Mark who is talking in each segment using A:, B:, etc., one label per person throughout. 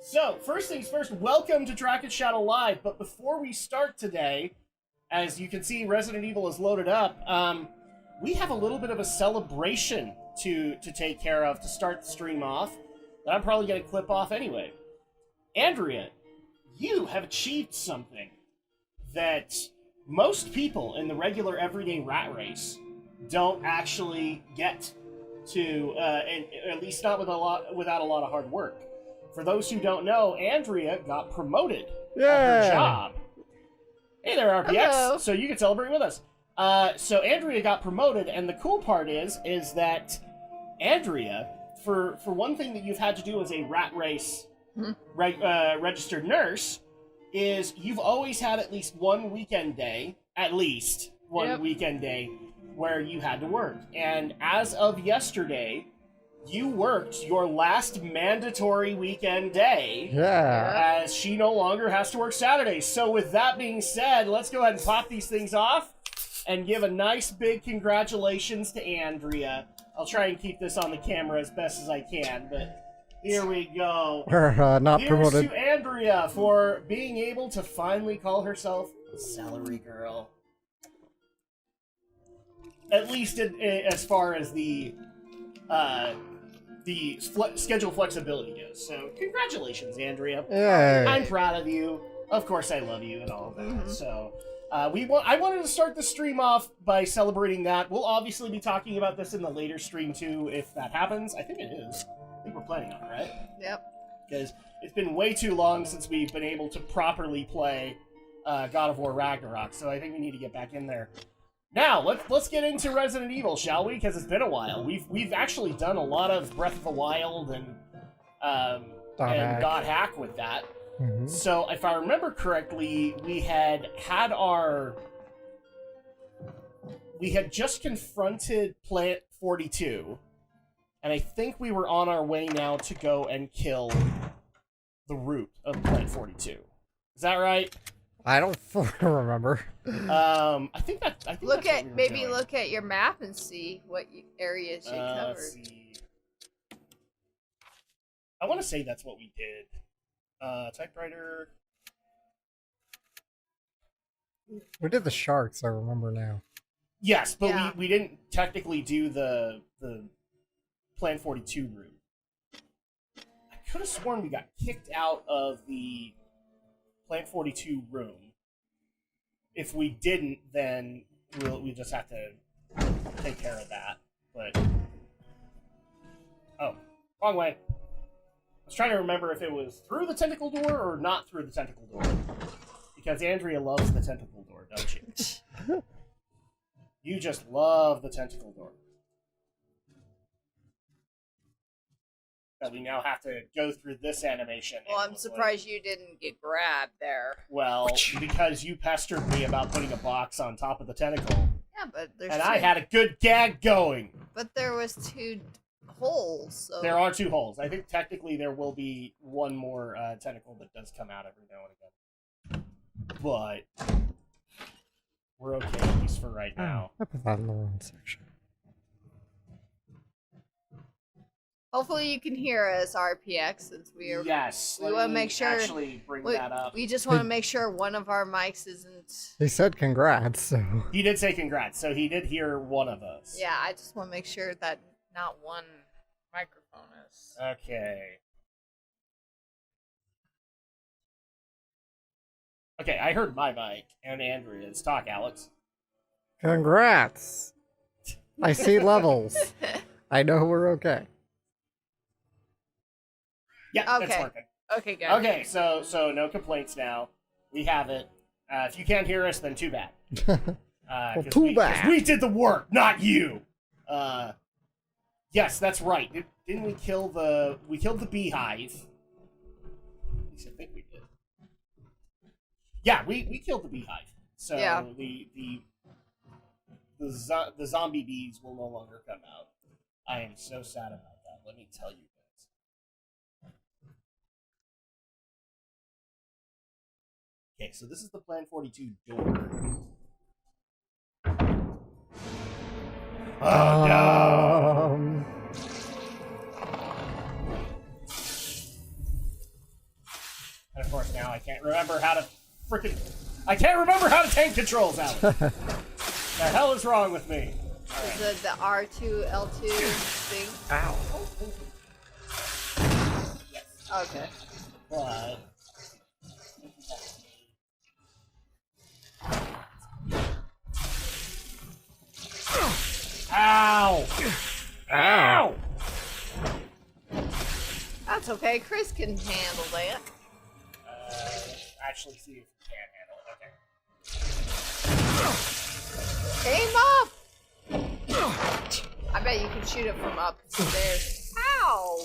A: So, first things first, welcome to Drak Shadow Live. But before we start today, as you can see, Resident Evil is loaded up. We have a little bit of a celebration to take care of to start the stream off that I'm probably going to clip off anyway. Andrea, you have achieved something that most people in the regular everyday rat race don't actually get to, and at least not without a lot of hard work. For those who don't know, Andrea got promoted at her job. Hey there, RPX.
B: Hello.
A: So you can celebrate with us. So Andrea got promoted, and the cool part is that Andrea, for one thing that you've had to do as a rat race registered nurse, is you've always had at least one weekend day, weekend day, where you had to work. And as of yesterday, you worked your last mandatory weekend day.
C: Yeah.
A: As she no longer has to work Saturdays. So with that being said, let's go ahead and pop these things off and give a nice big congratulations to Andrea. I'll try and keep this on the camera as best as I can, but here we go.
C: Not
A: Here's
C: promoted.
A: to Andrea for being able to finally call herself Celery Girl. At least as far as the schedule flexibility goes. So, congratulations, Andrea.
C: Yay.
A: I'm proud of you. Of course, I love you and all of that. So, I wanted to start the stream off by celebrating that. We'll obviously be talking about this in the later stream too, if that happens. I think it is. I think we're planning on it, right?
B: Yep.
A: Because it's been way too long since we've been able to properly play God of War Ragnarok, so I think we need to get back in there. Now, let's get into Resident Evil, shall we? Because it's been a while. We've actually done a lot of Breath of the Wild and God Hack with that.
C: Mm-hmm.
A: So, if I remember correctly, we had just confronted Plant 42, and I think we were on our way now to go and kill the root of Plant 42. Is that right?
C: I don't fully remember.
A: I think that's
B: Look
A: what
B: at
A: we were
B: maybe
A: doing.
B: look at your map and see what areas you covered.
A: Let's see. I want to say that's what we did. Typewriter.
C: We did the sharks, I remember now.
A: Yes, but
B: Yeah.
A: we didn't technically do the Plan 42 route. I could have sworn we got kicked out of the Plan 42 room. If we didn't, then we just have to take care of that. But oh, wrong way. I was trying to remember if it was through the tentacle door or not through the tentacle door. Because Andrea loves the tentacle door, don't you? You just love the tentacle door. That we now have to go through this animation.
B: Well, I'm surprised you didn't get grabbed there.
A: Well, because you pestered me about putting a box on top of the tentacle.
B: Yeah, but there's
A: And
B: two,
A: I had a good gag going.
B: but there was two holes. So
A: There are two holes. I think technically there will be one more tentacle that does come out every now and again. But we're okay, at least for right now.
C: I put that in the wrong section.
B: hopefully you can hear us, RPX, since we are.
A: Yes.
B: we
A: let
B: wanna
A: me
B: make sure-
A: actually bring that up.
B: We just want to make sure one of our mics isn't.
C: He said congrats, so...
A: He did say congrats, so he did hear one of us.
B: Yeah, I just want to make sure that not one microphone is.
A: Okay. Okay, I heard my mic and Andrea's. Talk, Alex.
C: Congrats! I see levels. I know we're okay.
A: Yeah, it's
B: Okay.
A: working.
B: Okay, good.
A: Okay, so no complaints now. We have it. If you can't hear us, then too bad.
C: Well, too bad.
A: 'Cause we did the work, not you. Yes, that's right. Didn't we kill the? We killed the beehive. At least I think we did. Yeah, we killed the beehive. So
B: Yeah.
A: the zombie bees will no longer come out. I am so sad about that. Let me tell you guys. Okay, so this is the Plan 42 door. Oh no! course, now I can't remember how to freaking. I can't remember how to tank controls, Alex. The hell is wrong with me?
B: Is it the R2, L2 thing?
C: Ow.
A: Yes.
B: Okay.
A: But. Ow! Ow!
B: That's okay. Chris can handle that.
A: Actually, see if we can handle it. Okay.
B: Aim up! I bet you can shoot it from upstairs. Ow!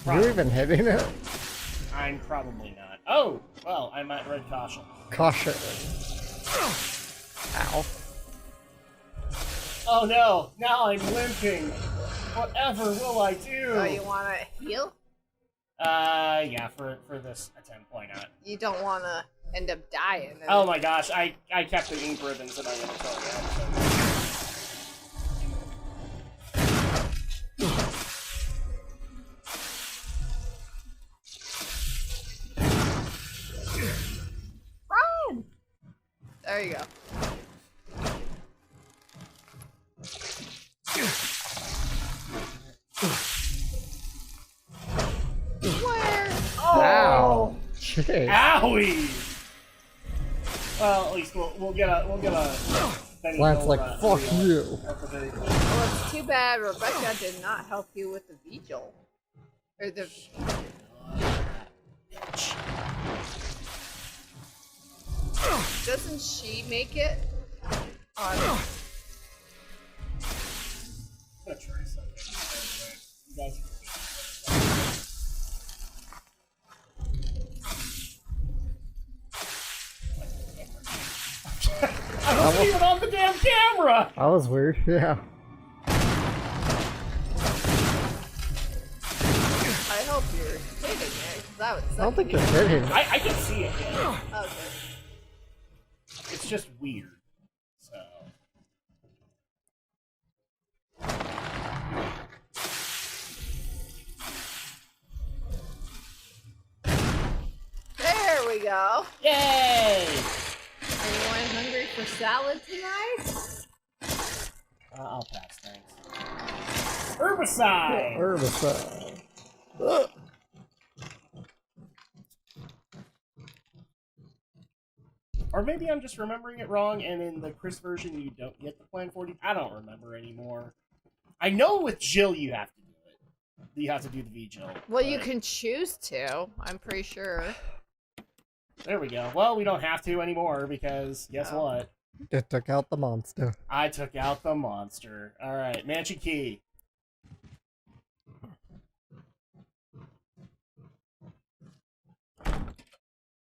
C: You're even hitting it?
A: I'm probably not. Oh! Well, I'm at red caution.
C: Caution. Ow.
A: Oh no! Now I'm limping! Whatever will I do?
B: Oh, you want to heal?
A: Yeah, for this attempt, why not?
B: You don't want to end up dying.
A: Oh my gosh, I kept the ink ribbons and I gotta tell you.
B: Run! There you go. Where? Oh!
C: Ow. Jeez.
A: Owie! Well, at least we'll get a
C: Lance like, fuck you.
B: Well, it's too bad Rebecca did not help you with the vigil. Or the... Doesn't she make it? On...
A: I'm gonna try something. You guys I wasn't even on the damn camera!
C: That was weird, yeah.
B: I hope you're hitting it, because that would suck.
C: I don't think you're hitting it.
A: I can see it, yeah.
B: Okay.
A: It's just weird. So.
B: There we go.
A: Yay!
B: Anyone hungry for salad tonight?
A: I'll pass, thanks. Herbicide!
C: Herbicide.
A: Or maybe I'm just remembering it wrong, and in the Chris version you don't get the Plan 40. I don't remember anymore. I know with Jill you have to do it. You have to do the V-Jill.
B: Well, you can choose to. I'm pretty sure.
A: There we go. Well, we don't have to anymore, because guess
B: Oh.
A: what?
C: It took out the monster.
A: I took out the monster. Alright, Mansion Key.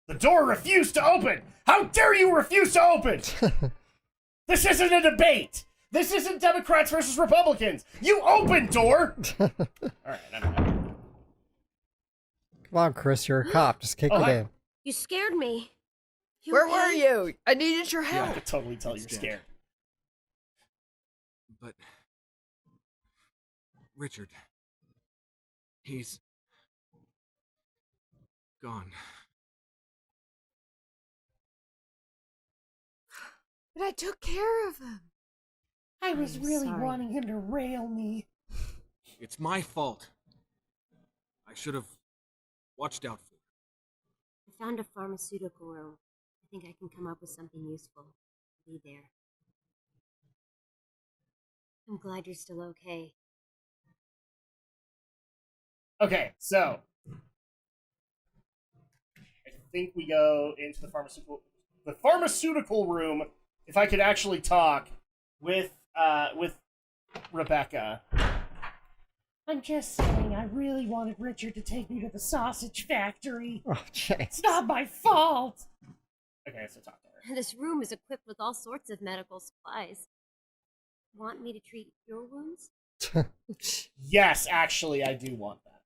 A: The door refused to open! How dare you refuse to open! This isn't a debate! This isn't Democrats versus Republicans! You open, door! Alright, I'm done.
C: Come on, Chris, you're a cop. Just kick
A: Oh,
C: it
A: hi.
C: in.
D: You scared me. You
B: Where
D: okay?
B: were you? I needed your
A: I
B: help.
A: could totally tell you're
E: It's dead.
A: scared.
E: But Richard, he's gone.
B: But I took care of him.
A: I was
D: I'm
A: really
D: sorry.
A: wanting him to rail me.
E: It's my fault. I should have watched out for him.
D: I found a pharmaceutical room. I think I can come up with something useful. Be there. I'm glad you're still okay.
A: Okay, so I think we go into the pharmaceutical room. If I could actually talk with Rebecca. I'm just saying, I really wanted Richard to take me to the sausage factory.
C: Oh, jeez.
A: It's not my fault. Okay, so talk to her.
D: This room is equipped with all sorts of medical supplies. Want me to treat your wounds?
A: Yes, actually, I do want that.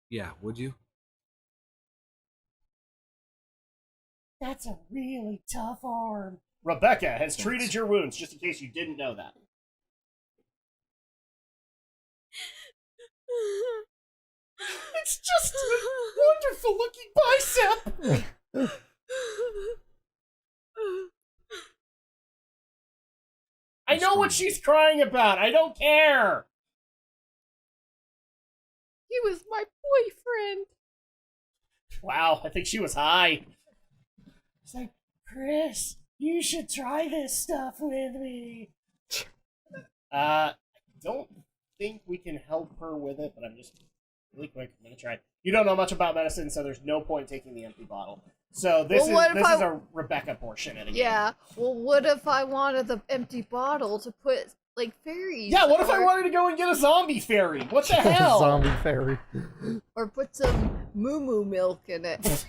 E: Yeah, would you?
A: That's a really tough arm. Rebecca has
E: Thanks.
A: treated your wounds, just in case you didn't know that. It's just a wonderful looking bicep. I know what she's crying about. I don't care.
B: He was my boyfriend.
A: Wow, I think she was high. It's like, Chris, you should try this stuff with me. I don't think we can help her with it, but I'm just really quick. I'm gonna try. You don't know much about medicine, so there's no point taking the empty bottle. So this is a Rebecca portion of the game.
B: Yeah. Well, what if I wanted the empty bottle to put like fairies?
A: Yeah. What if I wanted to go and get a zombie fairy? What the hell?
C: Zombie fairy.
B: Or put some moo milk in it.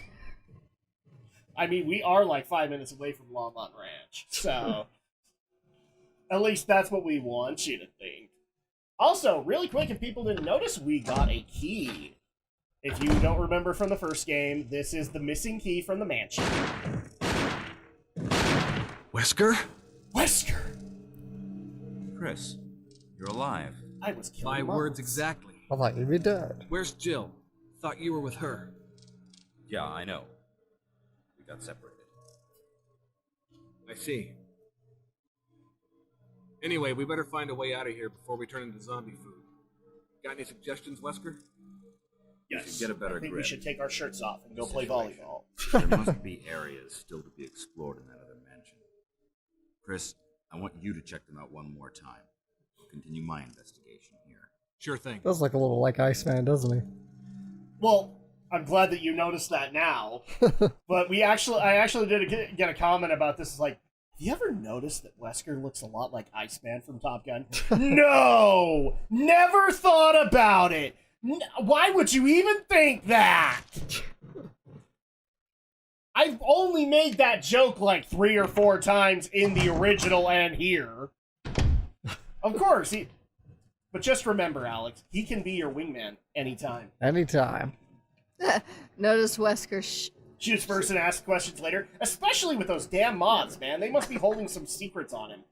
A: I mean, we are like 5 minutes away from Longmont Ranch, so at least that's what we want you to think. Also, really quick, if people didn't notice, we got a key. If you don't remember from the first game, this is the missing key from the mansion.
E: Wesker?
A: Wesker!
F: Chris, you're alive.
A: I was killed.
E: My words exactly.
C: I thought you'd be dead.
E: Where's Jill? Thought you were with her.
F: Yeah, I know. We got separated.
E: I see. Anyway, we better find a way out of here before we turn into zombie food. Got any suggestions, Wesker?
A: Yes.
F: Get a better
A: I think we
F: grip.
A: should take our shirts off and go play volleyball.
F: There must be areas still to be explored in that other mansion. Chris, I want you to check them out one more time. I'll continue my investigation here.
E: Sure thing.
C: Does look a little like Iceman, doesn't he?
A: Well, I'm glad that you noticed that now. But I actually did get a comment about this. It's like, have you ever noticed that Wesker looks a lot like Iceman from Top Gun? No! Never thought about it! Why would you even think that? I've only made that joke like 3 or 4 times in the original and here. Of course, but just remember, Alex, he can be your wingman anytime.
C: Anytime.
B: Notice Wesker
A: Shoots first and asks questions later, especially with those damn mods, man. They must be holding some secrets on him.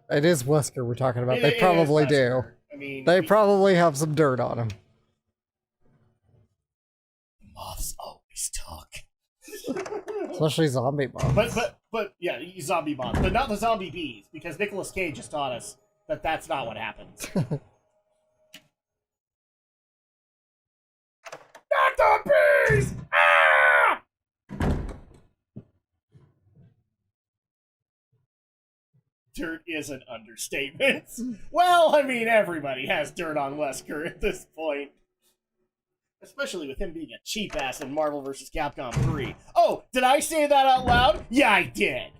C: It is Wesker we're talking about.
A: It
C: They
A: is
C: probably do.
A: Wesker. I mean,
C: They probably have some dirt on him.
A: moths always talk.
C: Especially zombie moths.
A: But yeah, zombie moths, but not the zombie bees, because Nicolas Cage just taught us that that's not what happens. Not the bees! Ah! Dirt is an understatement. Well, I mean, everybody has dirt on Wesker at this point. Especially with him being a cheap ass in Marvel vs. Capcom 3. Oh, did I say that out loud? Yeah, I did.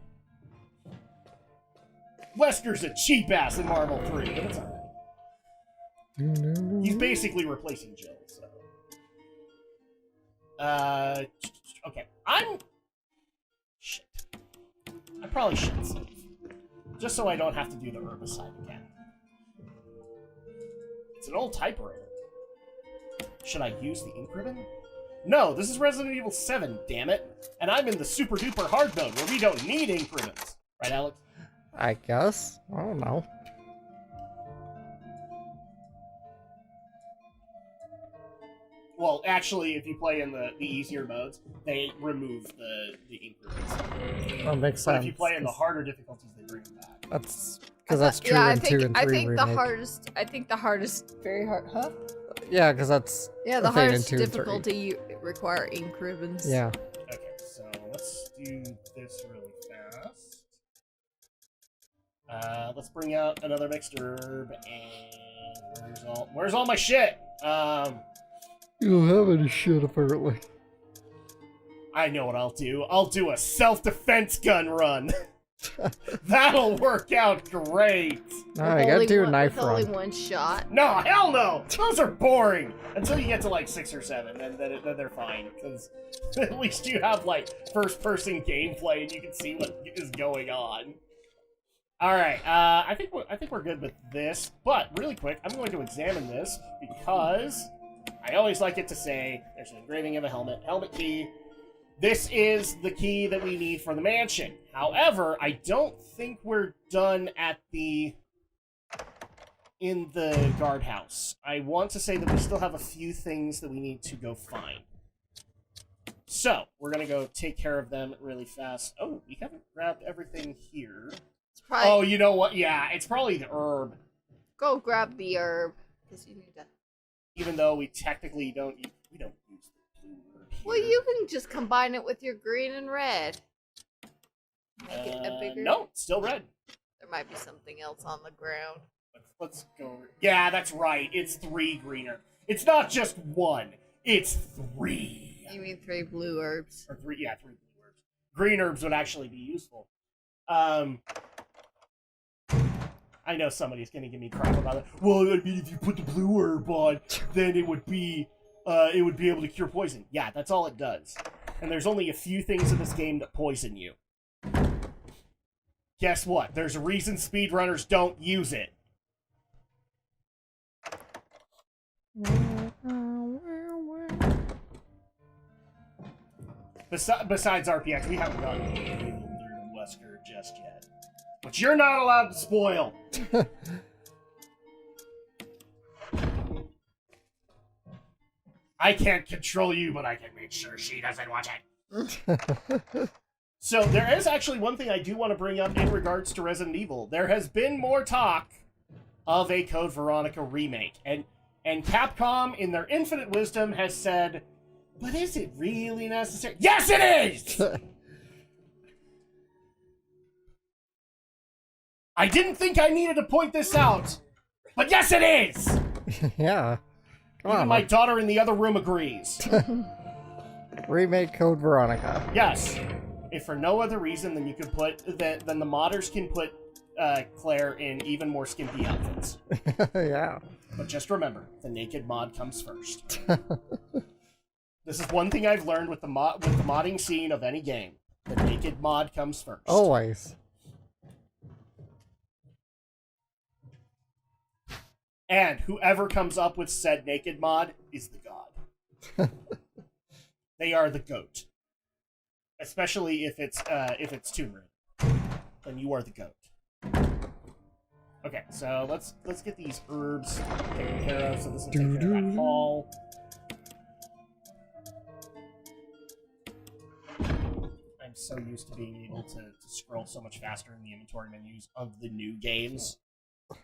A: Wesker's a cheap ass in Marvel 3, but it's alright. He's basically replacing Jill, so. Okay. Shit. I probably should save. Just so I don't have to do the herbicide again. It's an old typewriter. Should I use the ink ribbon? No, this is Resident Evil 7, damn it. And I'm in the super duper hard mode where we don't need ink ribbons. Right, Alex?
C: I guess. I don't know.
A: Well, actually, if you play in the easier modes, they remove the ink ribbons.
C: That makes
A: But
C: sense.
A: if you play in the harder difficulties, they bring them back.
C: That's because that's true
B: yeah,
C: in 2 and 3
B: I think
C: remake.
B: the hardest, very hard, huh?
C: Yeah, because that's
B: Yeah, the
C: a thing in
B: hardest
C: 2 and 3.
B: difficulty you require ink ribbons.
C: Yeah.
A: Okay, so let's do this really fast. Let's bring out another mixed herb, and where's all my shit?
C: You don't have any shit, apparently.
A: I know what I'll do. I'll do a self-defense gun run. That'll work out great.
C: No, you gotta do a knife
B: with only
C: run.
B: one shot.
A: No, hell no! Those are boring! Until you get to like 6 or 7, then they're fine. Because at least you have like first-person gameplay and you can see what is going on. Alright, I think we're good with this. But, really quick, I'm going to examine this because I always like it to say there's an engraving of a helmet. Helmet key. This is the key that we need for the mansion. However, I don't think we're done at the in the guardhouse. I want to say that we still have a few things that we need to go find. So, we're going to go take care of them really fast. Oh, we haven't grabbed everything here.
B: It's probably...
A: Oh, you know what? Yeah, it's probably the herb.
B: Go grab the herb, because you need to...
A: Even though we technically don't... We don't use the blue herb here.
B: Well, you can just combine it with your green and red. Make it a bigger...
A: No, it's still red.
B: There might be something else on the ground.
A: Let's go... Yeah, that's right. It's 3 green herbs. It's not just 1. It's 3.
B: You mean 3 blue herbs?
A: Or 3 blue herbs. Green herbs would actually be useful. I know somebody's gonna give me crap about it. Well, I mean, if you put the blue herb on, then it would be able to cure poison. Yeah, that's all it does. And there's only a few things in this game that poison you. Guess what? There's a reason speedrunners don't use it. Besides RPX, we haven't gotten to Wesker just yet. But you're not allowed to spoil! I can't control you, but I can make sure she doesn't watch it. So, there is actually one thing I do want to bring up in regards to Resident Evil. There has been more talk of a Code Veronica remake. And Capcom, in their infinite wisdom, has said, but is it really necessary? Yes, it is! I didn't think I needed to point this out, but yes, it is!
C: Yeah. Come
A: Even
C: on,
A: my daughter in the other room agrees.
C: Remake Code Veronica.
A: Yes. If for no other reason than you could then the modders can put Claire in even more skimpy outfits.
C: Yeah.
A: But just remember, the naked mod comes first. This is one thing I've learned with the modding scene of any game. The naked mod comes first.
C: Always.
A: And whoever comes up with said naked mod is the god. They are the goat. Especially if it's Tomb Raider. Then you are the goat. Okay, so let's get these herbs taken care of. So this will take care of that hall. I'm so used to being able to scroll so much faster in the inventory menus of the new games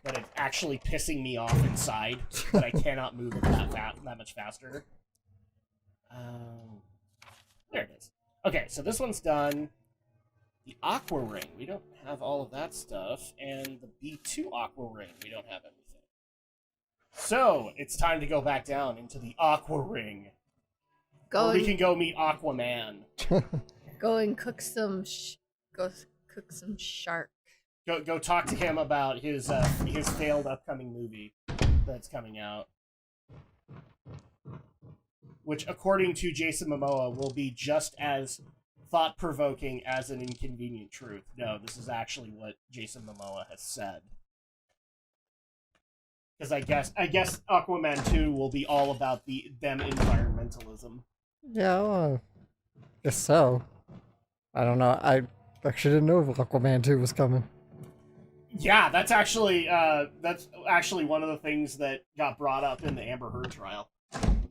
A: that it's actually pissing me off inside that I cannot move it that much faster. There it is. Okay, so this one's done. The Aqua Ring, we don't have all of that stuff, and the B2 Aqua Ring, we don't have everything. So, it's time to go back down into the Aqua Ring. Where we can go meet Aquaman.
B: Go and cook some shark.
A: Go talk to him about his failed upcoming movie that's coming out. Which, according to Jason Momoa, will be just as thought-provoking as An Inconvenient Truth. No, this is actually what Jason Momoa has said. Because I guess Aquaman 2 will be all about them environmentalism.
C: Yeah, guess so. I don't know. I actually didn't know if Aquaman 2 was coming.
A: Yeah, that's actually one of the things that got brought up in the Amber Heard trial.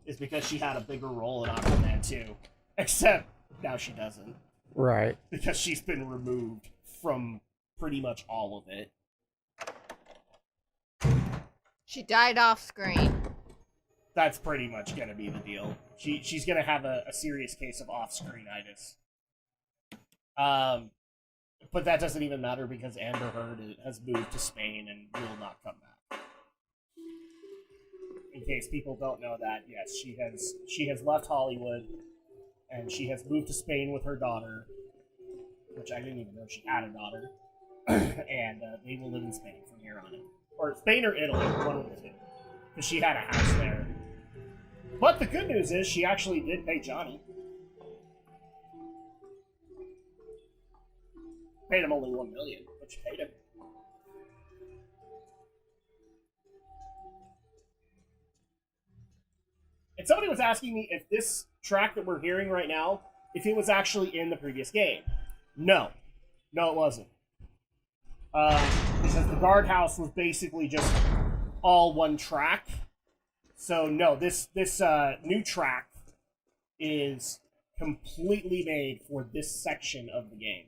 A: Is because she had a bigger role in Aquaman 2. Except now she doesn't.
C: Right.
A: Because she's been removed from pretty much all of it.
B: She died off screen.
A: That's pretty much gonna be the deal. She's gonna have a serious case of off-screenitis. But that doesn't even matter because Amber Heard has moved to Spain and will not come back. In case people don't know that, yes, she has left Hollywood and she has moved to Spain with her daughter, which I didn't even know she had a daughter, and they will live in Spain from here on in. Or Spain or Italy, one of the two. Because she had a house there. But the good news is she actually did pay Johnny. Paid him only $1 million, but she paid him. And somebody was asking me if this track that we're hearing right now, if it was actually in the previous game. No. No, it wasn't. Because the guardhouse was basically just all one track. So no, this new track is completely made for this section of the game.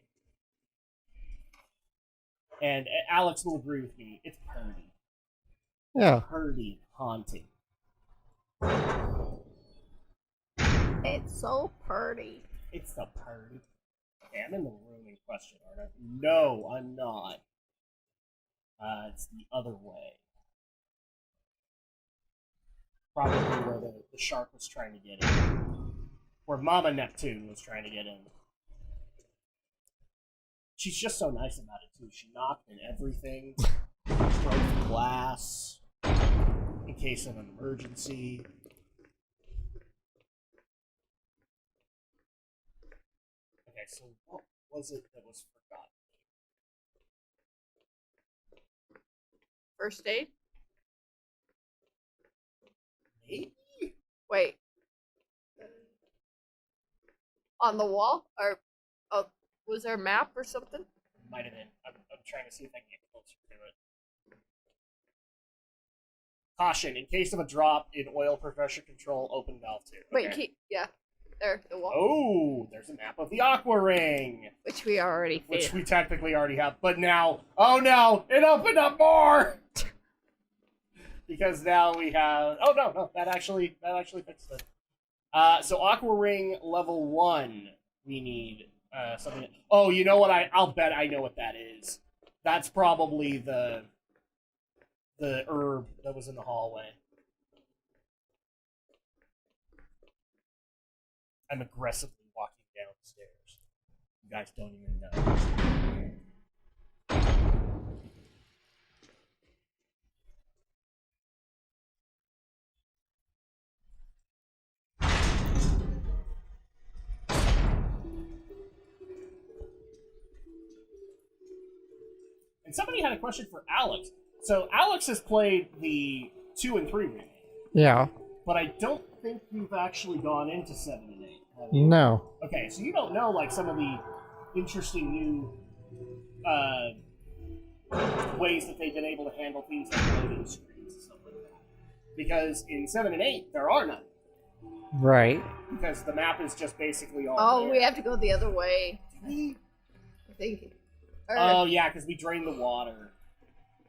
A: And Alex will agree with me. It's purdy.
C: Yeah.
A: Purdy haunting.
B: It's so pretty.
A: It's the purdy. Okay, I'm in the room in question, aren't I? No, I'm not. It's the other way. Probably where the shark was trying to get in. Where Mama Neptune was trying to get in. She's just so nice about it, too. She knocked in everything. Broke glass. In case of an emergency. Okay, so what was it that was forgotten?
B: First aid?
A: Maybe?
B: Wait. On the wall? Or was there a map or something?
A: Might have been. I'm trying to see if I can get closer to it. Caution, in case of a drop in oil pressure control, open valve 2.
B: Wait,
A: Okay.
B: yeah. There, the wall.
A: Oh, there's a map of the Aqua Ring,
B: Which we already
A: which
B: figured.
A: we technically already have. But now, oh no, it opened up more! Because now we have, oh no, that actually fixed it. So Aqua Ring level 1, we need something. Oh, you know what? I'll bet I know what that is. That's probably the herb that was in the hallway. I'm aggressively walking downstairs. You guys don't even know. And somebody had a question for Alex. So Alex has played the 2 and 3 remake,
C: Yeah.
A: but I don't think you've actually gone into 7 and 8. Have you?
C: No.
A: Okay, so you don't know like some of the interesting new ways that they've been able to handle things like loading screens and stuff like that. Because in 7 and 8, there are none.
C: Right.
A: Because the map is just basically all
B: Oh,
A: there.
B: we have to go the other way. I think. Or,
A: Oh, yeah, because we drained the water.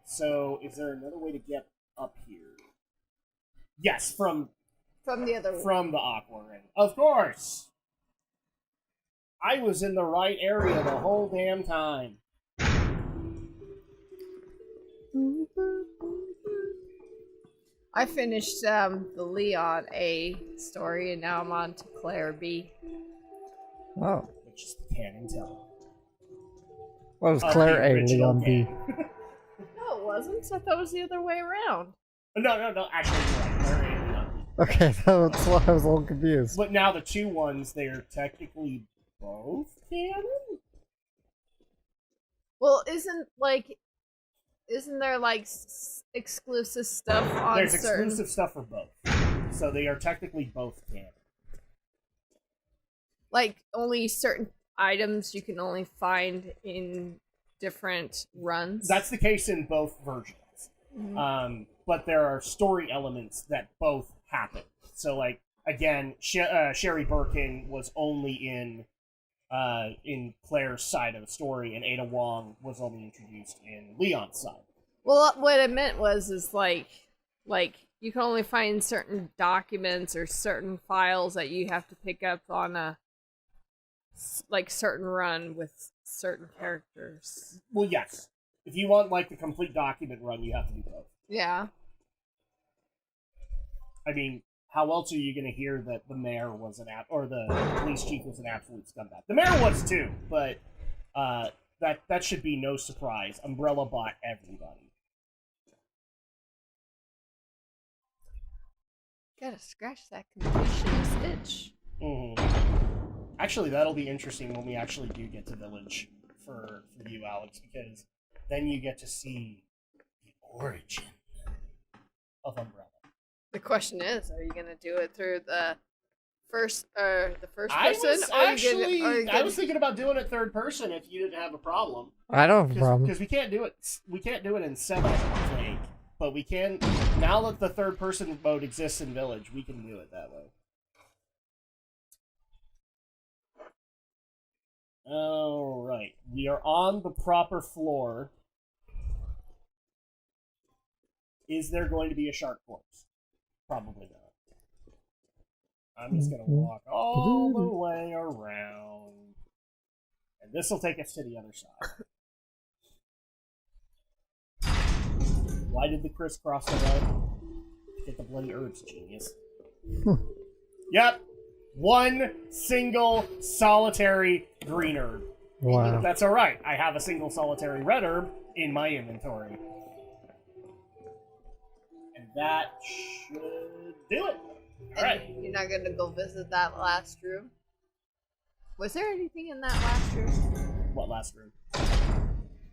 A: So, is there another way to get up here? Yes, from
B: from the other way.
A: the Aqua Ring. Of course! I was in the right area the whole damn time.
B: I finished the Leon A story, and now I'm on to Claire B.
C: Oh.
A: Which is the canon tell.
C: What was
A: Of
C: Claire
A: the
C: A,
A: original
C: Leon B?
A: game.
B: No, it wasn't. I thought it was the other way around.
A: No, actually, you're right. They're alien.
C: Okay, that's why I was a little confused.
A: But now the 2 ones, they're technically both canon?
B: Well, isn't there like exclusive stuff on
A: There's
B: certain?
A: exclusive stuff for both. So they are technically both canon.
B: Like only certain items you can only find in different runs.
A: That's the case in both versions.
B: Mhm.
A: But there are story elements that both happen. So, like, again, Sherry Birkin was only in Claire's side of the story, and Ada Wong was only introduced in Leon's side.
B: Well, what I meant is like you can only find certain documents or certain files that you have to pick up on a certain run with certain characters.
A: Well, yes. If you want, like, the complete document run, you have to do both.
B: Yeah.
A: I mean, how else are you going to hear that the mayor was or the police chief was an absolute scumbag? The mayor was too, but that should be no surprise. Umbrella bought everybody.
B: Gotta scratch that completionist itch.
A: Actually, that'll be interesting when we actually do get to Village for you, Alex, because then you get to see the origin of Umbrella.
B: The question is, are you gonna do it through the first person?
A: I was thinking about doing it third person if you didn't have a problem.
C: I don't have a problem.
A: Because we can't do it. We can't do it in 7, I don't think. but we can, now that the third person mode exists in Village, we can do it that way. Alright, we are on the proper floor. Is there going to be a shark corpse? Probably not. I'm just gonna walk all the way around. And this will take us to the other side. Why did the crisscross the road? Get the bloody herbs, genius. Yep. One single solitary green herb.
C: Wow.
A: That's alright. I have a single solitary red herb in my inventory. And that should do it. Alright.
B: You're not gonna go visit that last room? Was there anything in that last room?
A: What last room?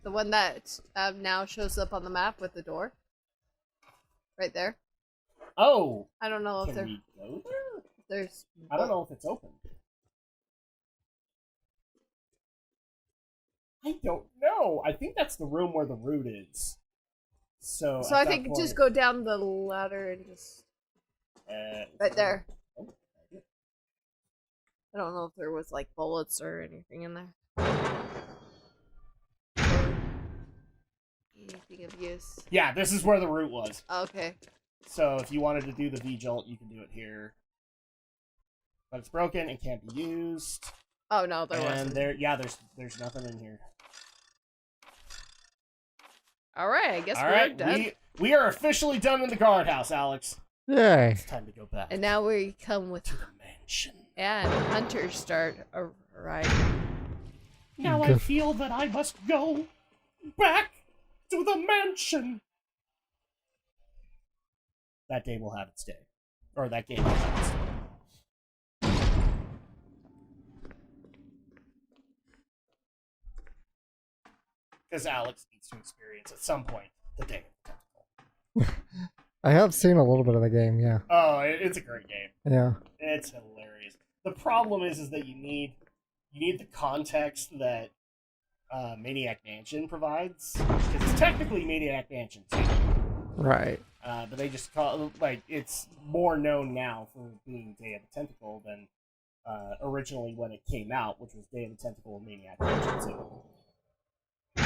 B: The one that now shows up on the map with the door? Right there?
A: Oh!
B: I don't know if
A: Can we go there?
B: there's...
A: I don't know if it's open. I don't know. I think that's the room where the root is. So
B: So
A: at
B: I
A: that
B: think
A: point,
B: just go down the ladder and just... right there.
A: Oh,
B: I don't know if there was like bullets or anything in there. Anything of use.
A: yeah, this is where the root was.
B: Okay.
A: So if you wanted to do the V-Jolt, you can do it here. But it's broken and can't be used.
B: Oh no, there
A: and
B: wasn't.
A: there's nothing in here.
B: Alright, I guess
A: All
B: we're
A: right,
B: done.
A: we are officially done in the guardhouse, Alex.
C: Yay.
A: It's time to go back
B: And now we come with...
A: to the mansion.
B: And hunters start arriving.
A: Now I feel that I must go back to the mansion. That day will have its day. Or that game will have its day. Because Alex needs to experience at some point the day of the tentacle.
C: I have seen a little bit of the game, yeah.
A: Oh, it's a great game.
C: Yeah.
A: It's hilarious. The problem is that you need the context that Maniac Mansion provides, because it's technically Maniac Mansion 2.
C: Right.
A: But they just call it's more known now for being Day of the Tentacle than originally when it came out, which was Day of the Tentacle and Maniac Mansion 2.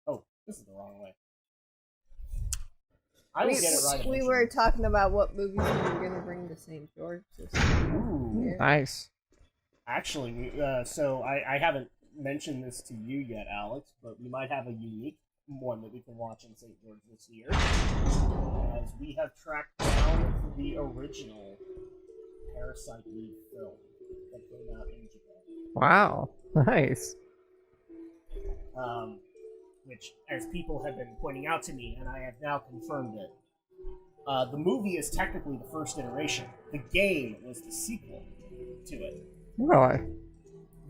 A: Oh, this is the wrong way. I will get it right.
B: We were talking about what movies we were going to bring to St. George this year.
A: Ooh.
C: Nice.
A: Actually, so I haven't mentioned this to you yet, Alex, but we might have a unique one that we can watch in St. George this year, as we have tracked down the original Parasite Eve film that came out in Japan.
C: Wow. Nice.
A: Which, as people have been pointing out to me, and I have now confirmed it, the movie is technically the first iteration. The game was the sequel to it.
C: Really?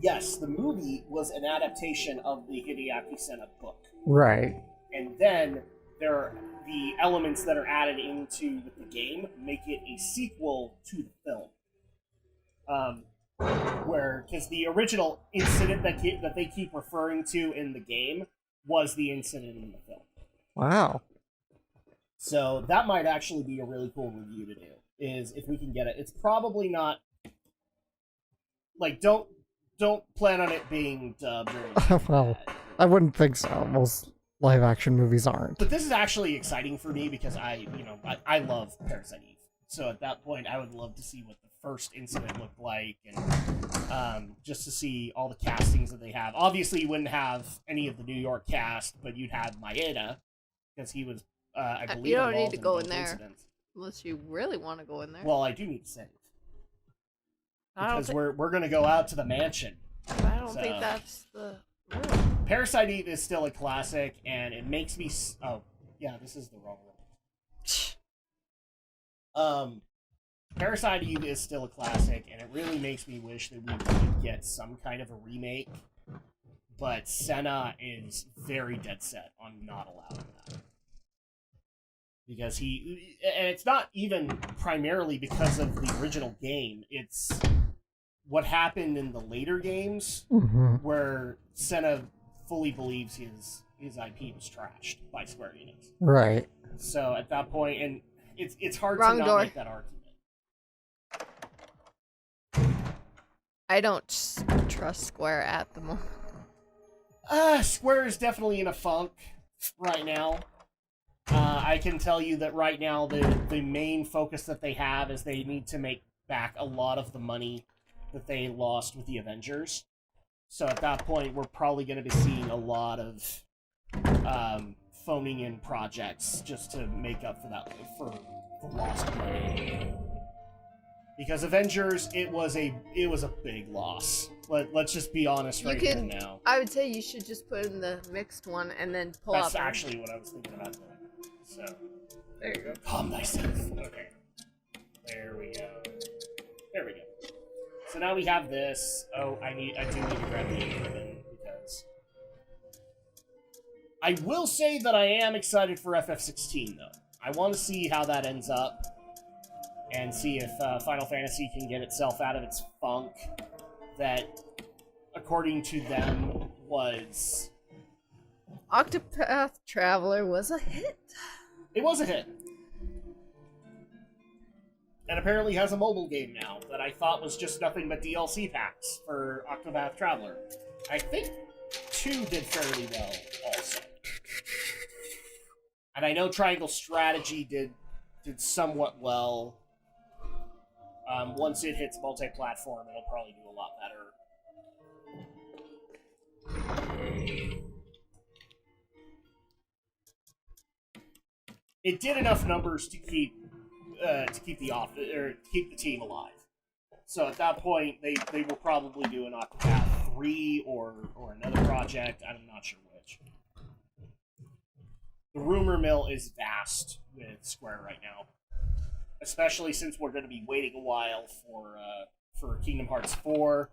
A: Yes, the movie was an adaptation of the Hideaki Senna book.
C: Right.
A: And then the elements that are added into the game make it a sequel to the film. Because the original incident that they keep referring to in the game was the incident in the film.
C: Wow.
A: So that might actually be a really cool review to do, is if we can get it. It's probably not... don't plan on it being dubbed or anything
C: Well,
A: like that.
C: I wouldn't think so. Most live action movies aren't.
A: But this is actually exciting for me because I love Parasite Eve. So at that point, I would love to see what the first incident looked like, and just to see all the castings that they have. Obviously, you wouldn't have any of the New York cast, but you'd have Maeda, because he was, I believe,
B: you don't need
A: involved
B: to go
A: both
B: in there.
A: incidents.
B: Unless you really want to go in there.
A: Well, I do need to save.
B: I don't
A: Because
B: thi-
A: we're going to go out to the mansion.
B: I don't
A: so-
B: think that's the rule.
A: Parasite Eve is still a classic, and it makes me... Oh, yeah, this is the wrong one. Parasite Eve is still a classic, and it really makes me wish that we could get some kind of a remake. But Senna is very dead set on not allowing that. Because and it's not even primarily because of the original game, it's what happened in the later games,
C: Mm-hmm.
A: where Senna fully believes his IP was trashed by Square Enix.
C: Right.
A: So at that point, and it's hard
B: Wrong
A: to not
B: door.
A: make that argument.
B: I don't trust Square at the moment.
A: Square is definitely in a funk right now. I can tell you that right now the main focus that they have is they need to make back a lot of the money that they lost with the Avengers. So at that point, we're probably going to be seeing a lot of phoning in projects just to make up for that for lost money. Because Avengers, it was a big loss. Let's just be honest right here now.
B: I would say you should just put in the mixed one and then pull
A: That's
B: up.
A: actually what I was thinking about doing. So
B: There you go.
A: calm thyself. Okay. There we go. There we go. So now we have this. Oh, I do need to grab the ribbon because I will say that I am excited for FF16 though. I want to see how that ends up and see if Final Fantasy can get itself out of its funk that, according to them, was...
B: Octopath Traveler was a hit.
A: It was a hit. And apparently has a mobile game now that I thought was just nothing but DLC packs for Octopath Traveler. I think 2 did fairly well also. And I know Triangle Strategy did somewhat well. Once it hits multi-platform, it'll probably do a lot better. It did enough numbers to keep the team alive. So at that point, they will probably do an Octopath 3 or another project. I'm not sure which. The rumor mill is vast with Square right now, especially since we're going to be waiting a while for Kingdom Hearts 4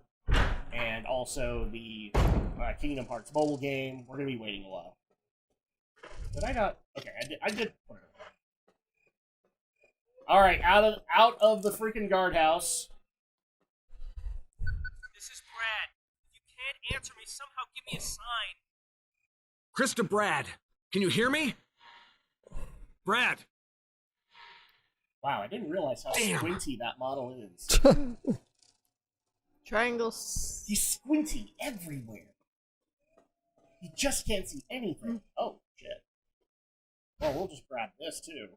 A: and also the Kingdom Hearts mobile game. We're going to be waiting a while. Did I not? Okay, I did. All right, out of the freaking guardhouse.
G: This is Brad. If you can't answer me, somehow give me a sign.
E: Krista, Brad, can you hear me? Brad!
A: Wow, I didn't realize how
E: Damn.
A: squinty that model is.
B: Triangles.
A: He's squinty everywhere. You just can't see anything. Oh, shit. Well, we'll just grab this, too.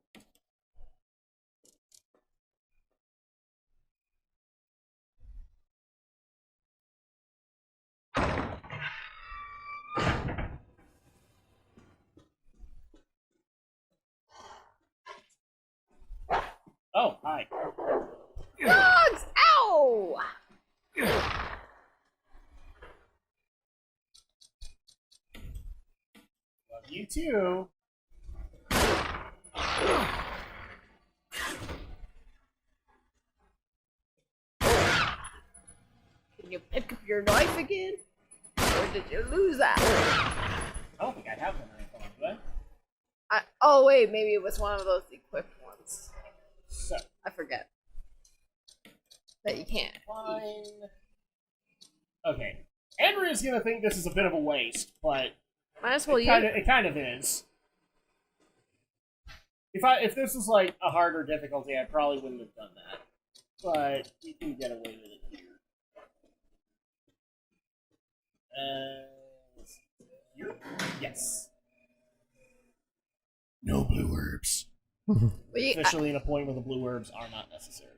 A: Oh, hi.
B: Dogs! Ow!
A: Love you, too.
B: Can you pick up your knife again? Or did you lose that?
A: I don't think I have the knife on, do I?
B: Oh wait, maybe it was one of those equipped ones.
A: So,
B: I forget. That you can't.
A: fine. Okay. Andrea's gonna think this is a bit of a waste, but
B: Might as well use
A: it kind of is. If this was like a harder difficulty, I probably wouldn't have done that. But you can get away with it here. Here? Yes. No blue herbs. Officially in a point where the blue herbs are not necessary.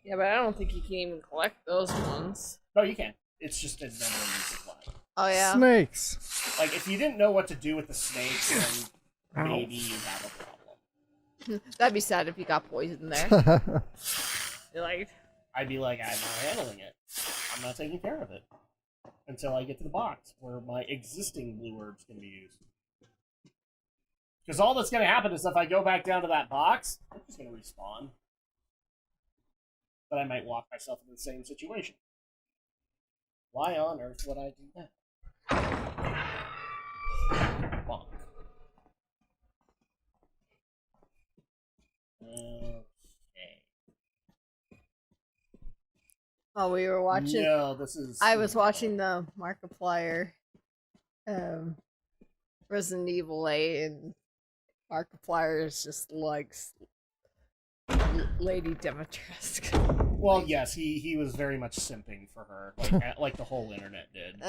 B: Yeah, but I don't think you can even collect those ones.
A: No, you can. It's just a never-ending supply.
B: Oh yeah.
C: Snakes.
A: Like, if you didn't know what to do with the snakes, then maybe you have a problem.
B: That'd be sad if you got poisoned there. You're like,
A: I'd be like, I'm not handling it. I'm not taking care of it. Until I get to the box, where my existing blue herbs can be used. Because all that's going to happen is if I go back down to that box, I'm just going to respawn. But I might walk myself into the same situation. Why on earth would I do that? Bonk. Okay.
B: oh, we were watching.
A: No, this is...
B: I was watching the Markiplier Resident Evil 8 and Markiplier is just like Lady Demetresque.
A: Well, yes, he was very much simping for her, like the whole internet did.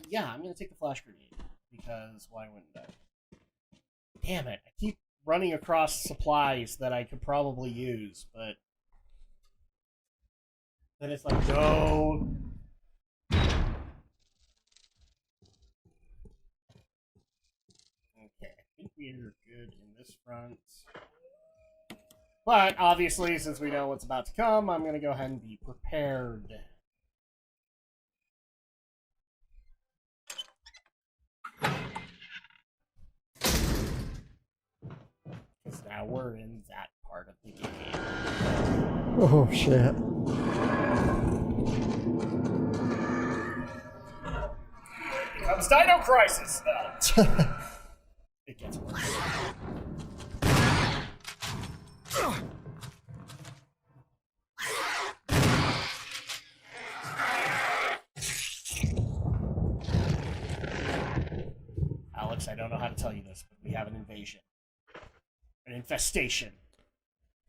A: Yeah, I'm gonna take the flash grenade because why wouldn't I? Damn it! I keep running across supplies that I could probably use, but then it's like no. Okay, I think we're good in this front. But obviously, since we know what's about to come, I'm gonna go ahead and be prepared. Because now we're in that part of the game.
C: Oh shit.
A: It becomes Dino Crisis! No. It gets worse. Alex, I don't know how to tell you this, but we have an invasion. An infestation.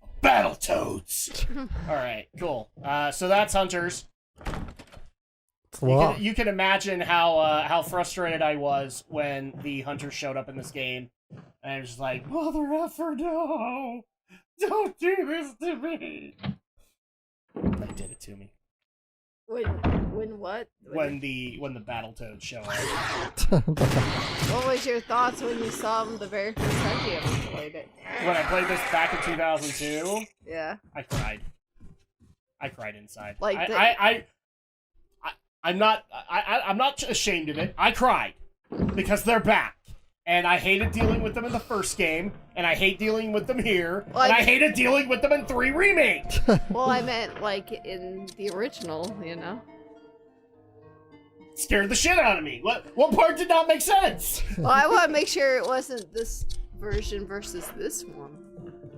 A: Of Battletoads! Alright, cool. So that's Hunters. You can imagine how frustrated I was when the Hunters showed up in this game. And I was just like, Mother effer, no! Don't do this to me! They did it to me.
B: When what?
A: When the Battletoads show up.
B: What was your thoughts when you saw them the very first time you ever played it?
A: When I played this back in 2002,
B: Yeah.
A: I cried. I cried inside.
B: Like
A: I'm not ashamed of it. I cried because they're back. And I hated dealing with them in the first game, and I hate dealing with them here, and I hated dealing with them in 3 Remake!
B: Well, I meant, like, in the original, you know?
A: Scared the shit out of me! What part did not make sense?
B: Well, I want to make sure it wasn't this version versus this one.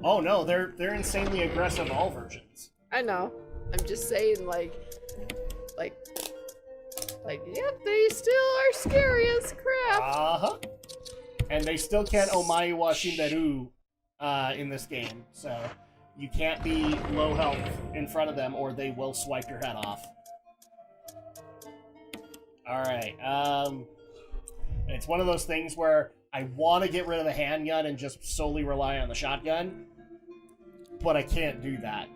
A: Oh no, they're insanely aggressive all versions.
B: I know. I'm just saying, like, yep, they still are scary as crap.
A: Uh-huh. And they still can't Omae wa Shinderu in this game, so you can't be low health in front of them or they will swipe your head off. Alright, it's one of those things where I want to get rid of the handgun and just solely rely on the shotgun, but I can't do that.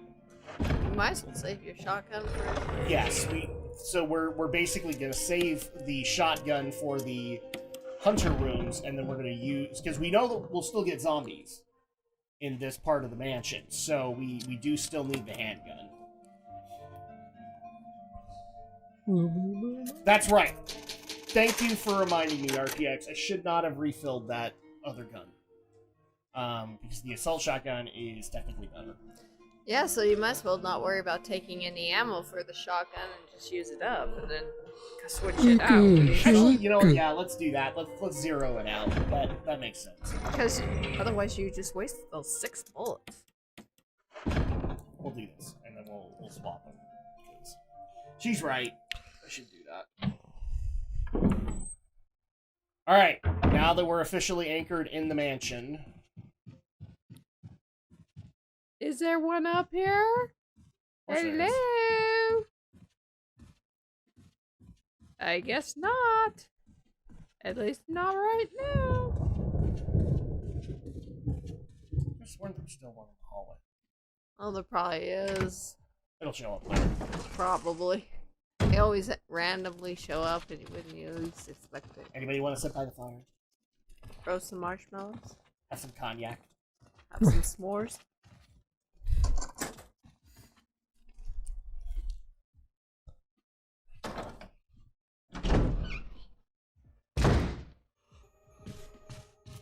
B: You might as well save your shotgun for...
A: Yes, we're basically going to save the shotgun for the hunter rooms, and then we're going to use, because we know that we'll still get zombies in this part of the mansion, so we do still need the handgun. That's right. Thank you for reminding me, RPX. I should not have refilled that other gun. Because the assault shotgun is technically better.
B: Yeah, so you might as well not worry about taking any ammo for the shotgun and just use it up, and then switch it out.
A: Actually, you know what? Yeah, let's do that. Let's zero it out. That makes sense.
B: Because otherwise, you just wasted those 6 bullets.
A: We'll do this, and then we'll swap them. She's right. I should do that. All right. Now that we're officially anchored in the mansion.
B: Is there one up here? Hello? I guess not. At least not right now.
A: I swear there's still one in the hallway.
B: Oh, there probably is.
A: It'll show up later.
B: Probably. They always randomly show up and when you least expect it.
A: Anybody want to sit by the fire?
B: Throw some marshmallows.
A: Have some cognac.
B: Have some s'mores.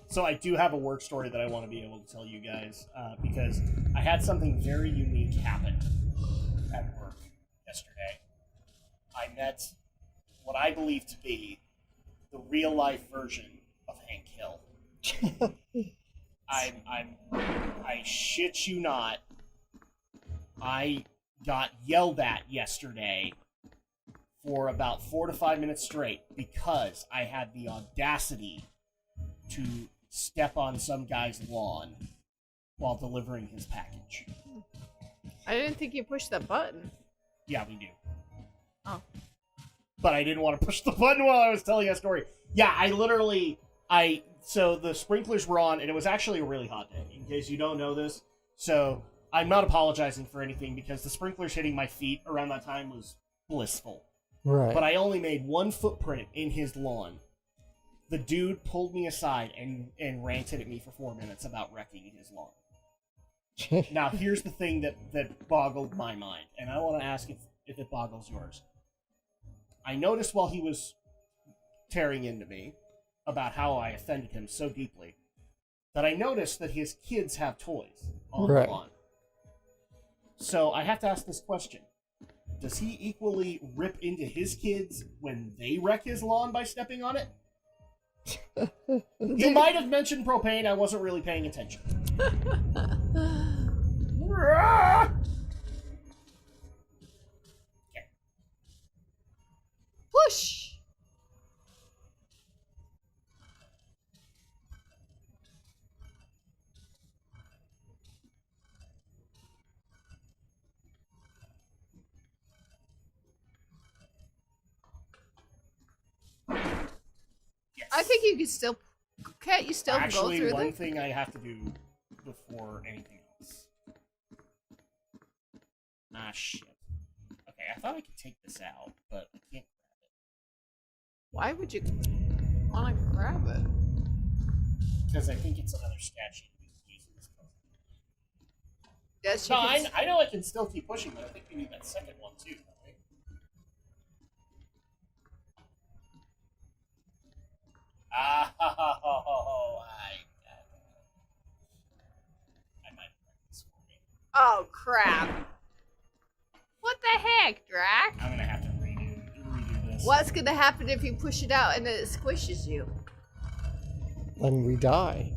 A: So I do have a work story that I want to be able to tell you guys, because I had something very unique happen at work yesterday. I met what I believe to be the real-life version of Hank Hill. I shit you not. I got yelled at yesterday for about 4 to 5 minutes straight because I had the audacity to step on some guy's lawn while delivering his package.
B: I didn't think you pushed that button.
A: Yeah, we do.
B: Oh.
A: But I didn't want to push the button while I was telling a story. Yeah, so the sprinklers were on, and it was actually a really hot day, in case you don't know this. So I'm not apologizing for anything because the sprinklers hitting my feet around that time was blissful.
C: Right.
A: But I only made one footprint in his lawn. The dude pulled me aside and ranted at me for 4 minutes about wrecking his lawn. Now, here's the thing that boggled my mind, and I want to ask if it boggles yours. I noticed while he was tearing into me about how I offended him so deeply that I noticed that his kids have toys on
C: Right.
A: the lawn. So I have to ask this question. Does he equally rip into his kids when they wreck his lawn by stepping on it? He might have mentioned propane. I wasn't really paying attention.
B: Push!
A: Yes.
B: I think you can still... Can't you still
A: Actually,
B: go through
A: one
B: them?
A: thing I have to do before anything else. Ah, shit. Okay, I thought I could take this out, but I can't grab it.
B: Why would you want to grab it?
A: Because I think it's another statue we can use in this puzzle.
B: Yes,
A: No,
B: you can...
A: I know I can still keep pushing, but I think we need that second one too, don't we? Ah, ho, ho, ho, ho, ho. I might have this for me.
B: Oh, crap. What the heck, Drak?
A: I'm gonna have to redo this.
B: What's gonna happen if you push it out and then it squishes you?
C: Then we die.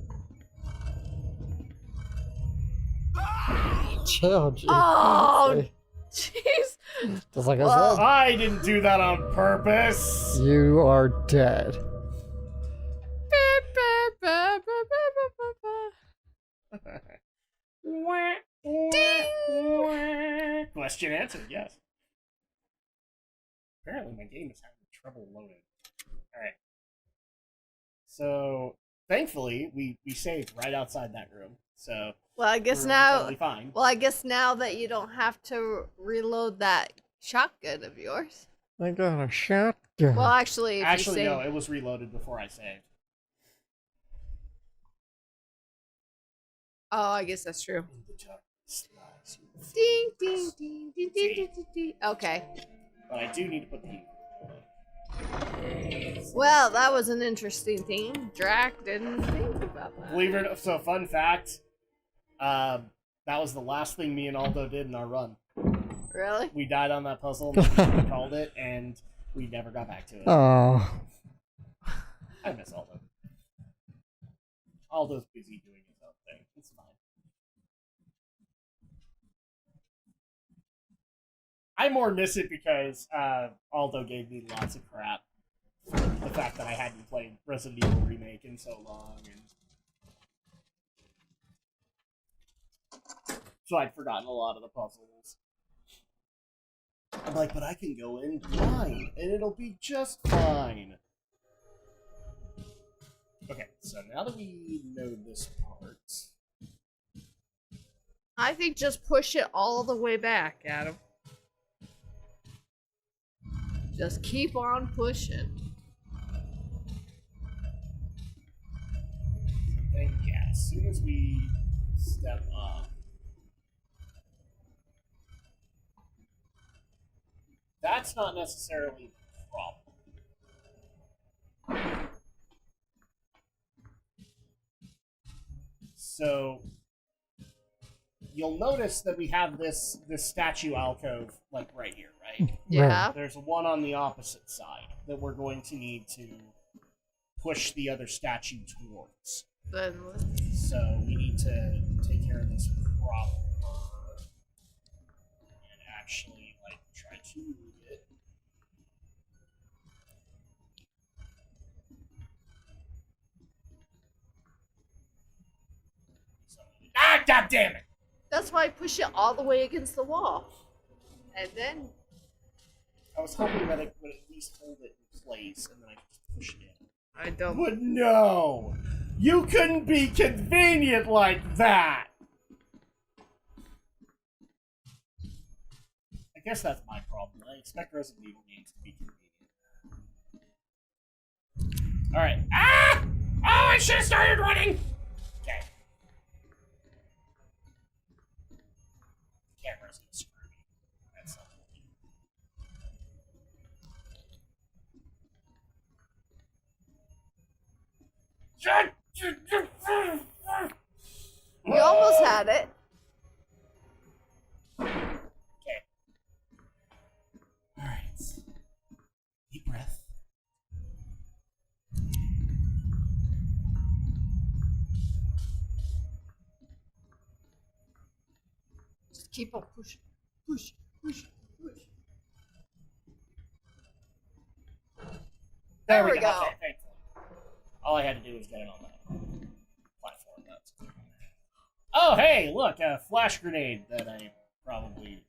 C: Chill, G.
B: Oh, jeez.
C: Just like
B: Well-
C: I
A: I didn't do that on purpose.
C: said, you are dead.
A: Question answered, yes. Apparently my game is having trouble loading. Alright. So, thankfully, we saved right outside that room. So,
B: Well, I guess
A: we're
B: now.
A: totally fine.
B: Well, I guess now that you don't have to reload that shotgun of yours.
C: I got a shotgun.
B: Well, actually, if
A: Actually,
B: you
A: no,
B: save...
A: it was reloaded before I saved.
B: Oh, I guess that's true.
A: In the darkness lies your fear.
B: Ding, ding, ding, ding, ding, ding, ding, ding. Okay.
A: But I do need to put the...
B: Well, that was an interesting thing. Drak didn't think about that.
A: Believe it or not, so fun fact, that was the last thing me and Aldo did in our run.
B: Really?
A: We died on that puzzle, and we called it, and we never got back to it.
C: Oh.
A: I miss Aldo. Aldo's busy doing his own thing. It's fine. I more miss it because Aldo gave me lots of crap for the fact that I hadn't played Resident Evil Remake in so long, and so I'd forgotten a lot of the puzzles. I'm like, but I can go in blind, and it'll be just fine. Okay, so now that we know this part,
B: I think just push it all the way back, Adam. Just keep on pushing.
A: then yeah, as soon as we step up, that's not necessarily the problem. So you'll notice that we have this statue alcove like right here, right?
B: Yeah.
A: There's one on the opposite side that we're going to need to push the other statue towards.
B: Then
A: So we need to take care of this problem and actually like try to move it God damn it!
B: That's why I push it all the way against the wall. And then
A: I was hoping that it would at least hold it in place, and then I could just push it in.
B: I don't.
A: But no! You couldn't be convenient like that! I guess that's my problem. I expect Resident Evil games to be convenient. Alright. Ah! Oh, I should have started running! Okay. The camera's gonna screw me. That's not
B: We almost had it.
A: Okay. Alright. Deep breath.
B: Just keep on pushing. Push.
A: There
B: we
A: we go.
B: go.
A: Okay, thankfully. All I had to do was get it on the platform. That's oh, hey, look, a flash grenade that I probably...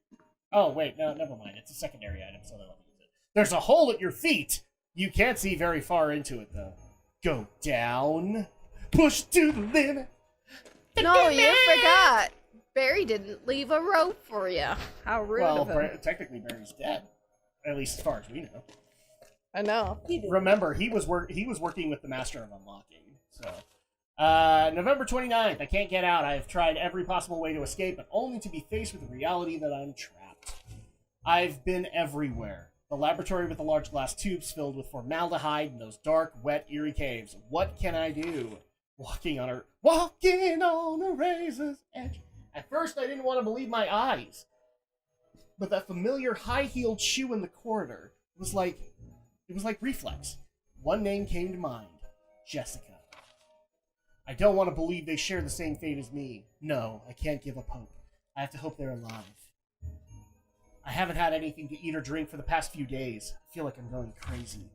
A: Oh, wait, no, never mind. It's a secondary item, so they'll use it. There's a hole at your feet! You can't see very far into it, though. Go down. Push to the limit.
B: No, you forgot. Barry didn't leave a rope for you. How rude of him.
A: Technically, Barry's dead. At least as far as we know.
B: I know.
A: Remember, he was working with the Master of Unlocking. So, November 29th. I can't get out. I've tried every possible way to escape, but only to be faced with the reality that I'm trapped. I've been everywhere. The laboratory with the large glass tubes filled with formaldehyde and those dark, wet, eerie caves. What can I do? Walking on a razor's edge. At first, I didn't want to believe my eyes. But that familiar high-heeled shoe in the corridor was like reflex. One name came to mind. Jessica. I don't want to believe they share the same fate as me. No, I can't give up hope. I have to hope they're alive. I haven't had anything to eat or drink for the past few days. I feel like I'm going crazy.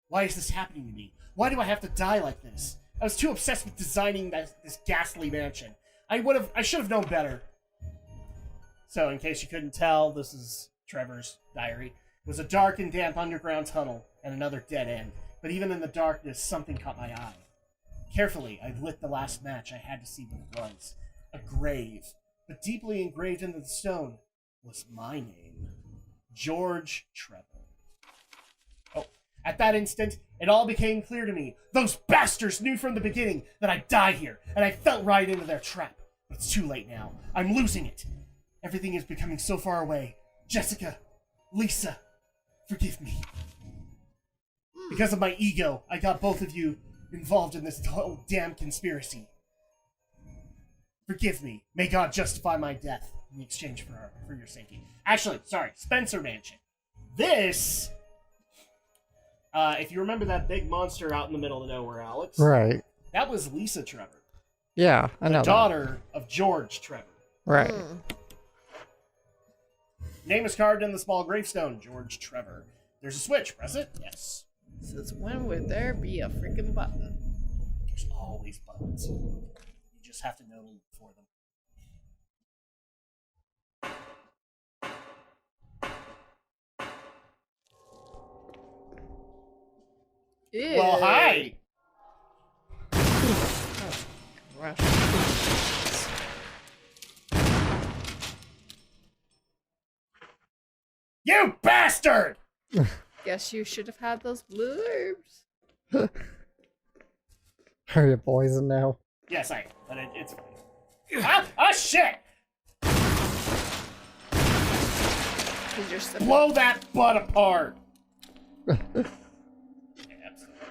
A: Why is this happening to me? Why do I have to die like this? I was too obsessed with designing this ghastly mansion. I should have known better. So, in case you couldn't tell, this is Trevor's diary. It was a dark and damp underground tunnel and another dead end. But even in the darkness, something caught my eye. Carefully, I lit the last match. I had to see what it was. A grave. But deeply engraved into the stone was my name. George Trevor. Oh, at that instant, it all became clear to me. Those bastards knew from the beginning that I'd die here, and I fell right into their trap. But it's too late now. I'm losing it. Everything is becoming so far away. Jessica, Lisa, forgive me. Because of my ego, I got both of you involved in this whole damn conspiracy. Forgive me. May God justify my death in exchange for your safety. Actually, sorry, Spencer Mansion. This, if you remember that big monster out in the middle of nowhere, Alex.
C: Right.
A: That was Lisa Trevor.
C: Yeah, I know
A: the daughter of George Trevor.
C: Right.
A: Name is carved in the small gravestone, George Trevor. There's a switch. Press it. Yes.
B: Since when would there be a freaking button?
A: There's always buttons. You just have to know to look for them.
B: Ew.
A: Well, hi. You bastard!
B: Guess you should have had those blue herbs.
C: Are you poisoned now?
A: Yes, I am, but it's fine. Ah, shit! Blow that butt apart! Okay, absolutely.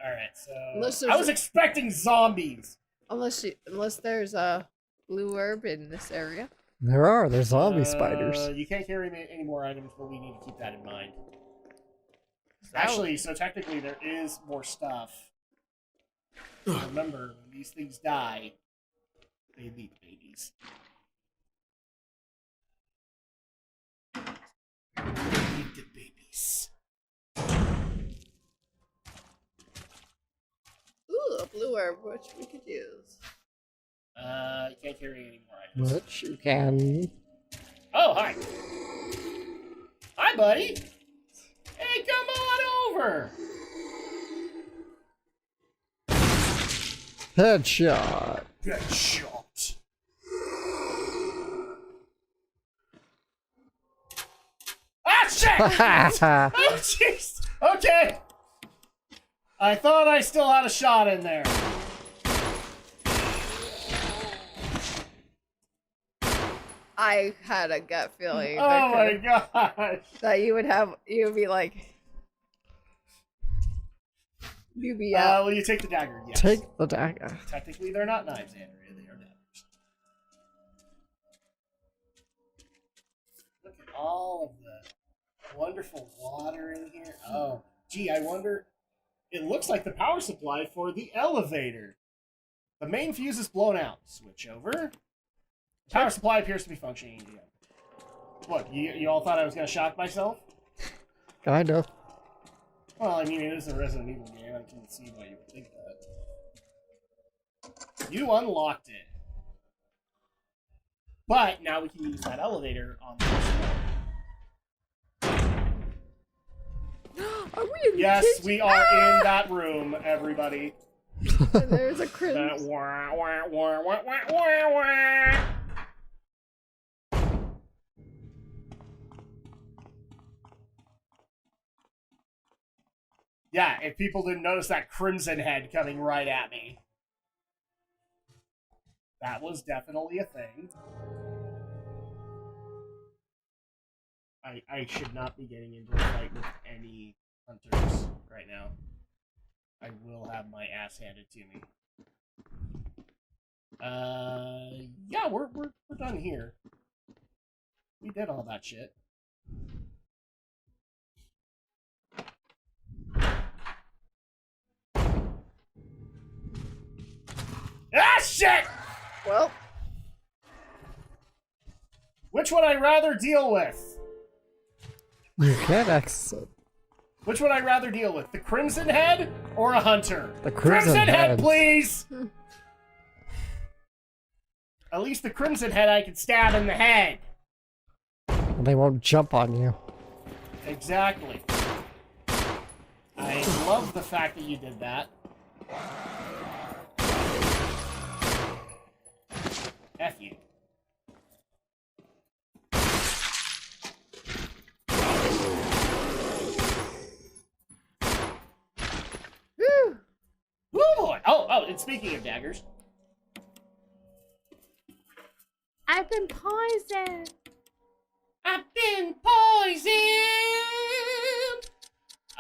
A: Alright, so... I was expecting zombies!
B: Unless there's a blue herb in this area.
C: There's zombie spiders.
A: You can't carry any more items, but we need to keep that in mind. Actually, so technically there is more stuff. Remember, when these things die, they leave babies. They leave the babies.
B: Ooh, a blue herb, which we could use.
A: You can't carry any more items.
C: Which you can.
A: Oh, hi. Hi, buddy. Hey, come on over.
C: Headshot.
A: Good shot. Ah, shit! Oh, jeez. Okay. I thought I still had a shot in there.
B: I had a gut feeling
A: Oh my gosh.
B: that you would be like, you'd be out.
A: Will you take the dagger? Yes.
C: Take the dagger.
A: Technically, they're not knives, Andrea. They are daggers. Look at all of the wonderful water in here. Oh, gee, I wonder. It looks like the power supply for the elevator. The main fuse is blown out. Switch over. Power supply appears to be functioning again. What, you all thought I was going to shock myself?
C: Kind of.
A: Well, I mean, it is a Resident Evil game. I can see why you would think that. You unlocked it. But now we can use that elevator on the first floor.
B: Are we in the
A: Yes,
B: kitchen?
A: we are in that room, everybody.
B: And there's a crimson.
A: Wah, wah, wah, wah, wah, wah, wah. Yeah, if people didn't notice that crimson head coming right at me. That was definitely a thing. I should not be getting into a fight with any hunters right now. I will have my ass handed to me. Yeah, we're done here. We did all that shit. Ah, shit!
B: Well,
A: Which would I rather deal with?
C: You can exit.
A: Which would I rather deal with? The Crimson Head or a hunter?
C: The Crimson
A: Head,
C: Head.
A: please! At least the Crimson Head I can stab in the head.
C: They won't jump on you.
A: Exactly. I love the fact that you did that. F you.
B: whew.
A: Woo boy! Oh, and speaking of daggers,
B: I've been poisoned.
A: I've been poisoned!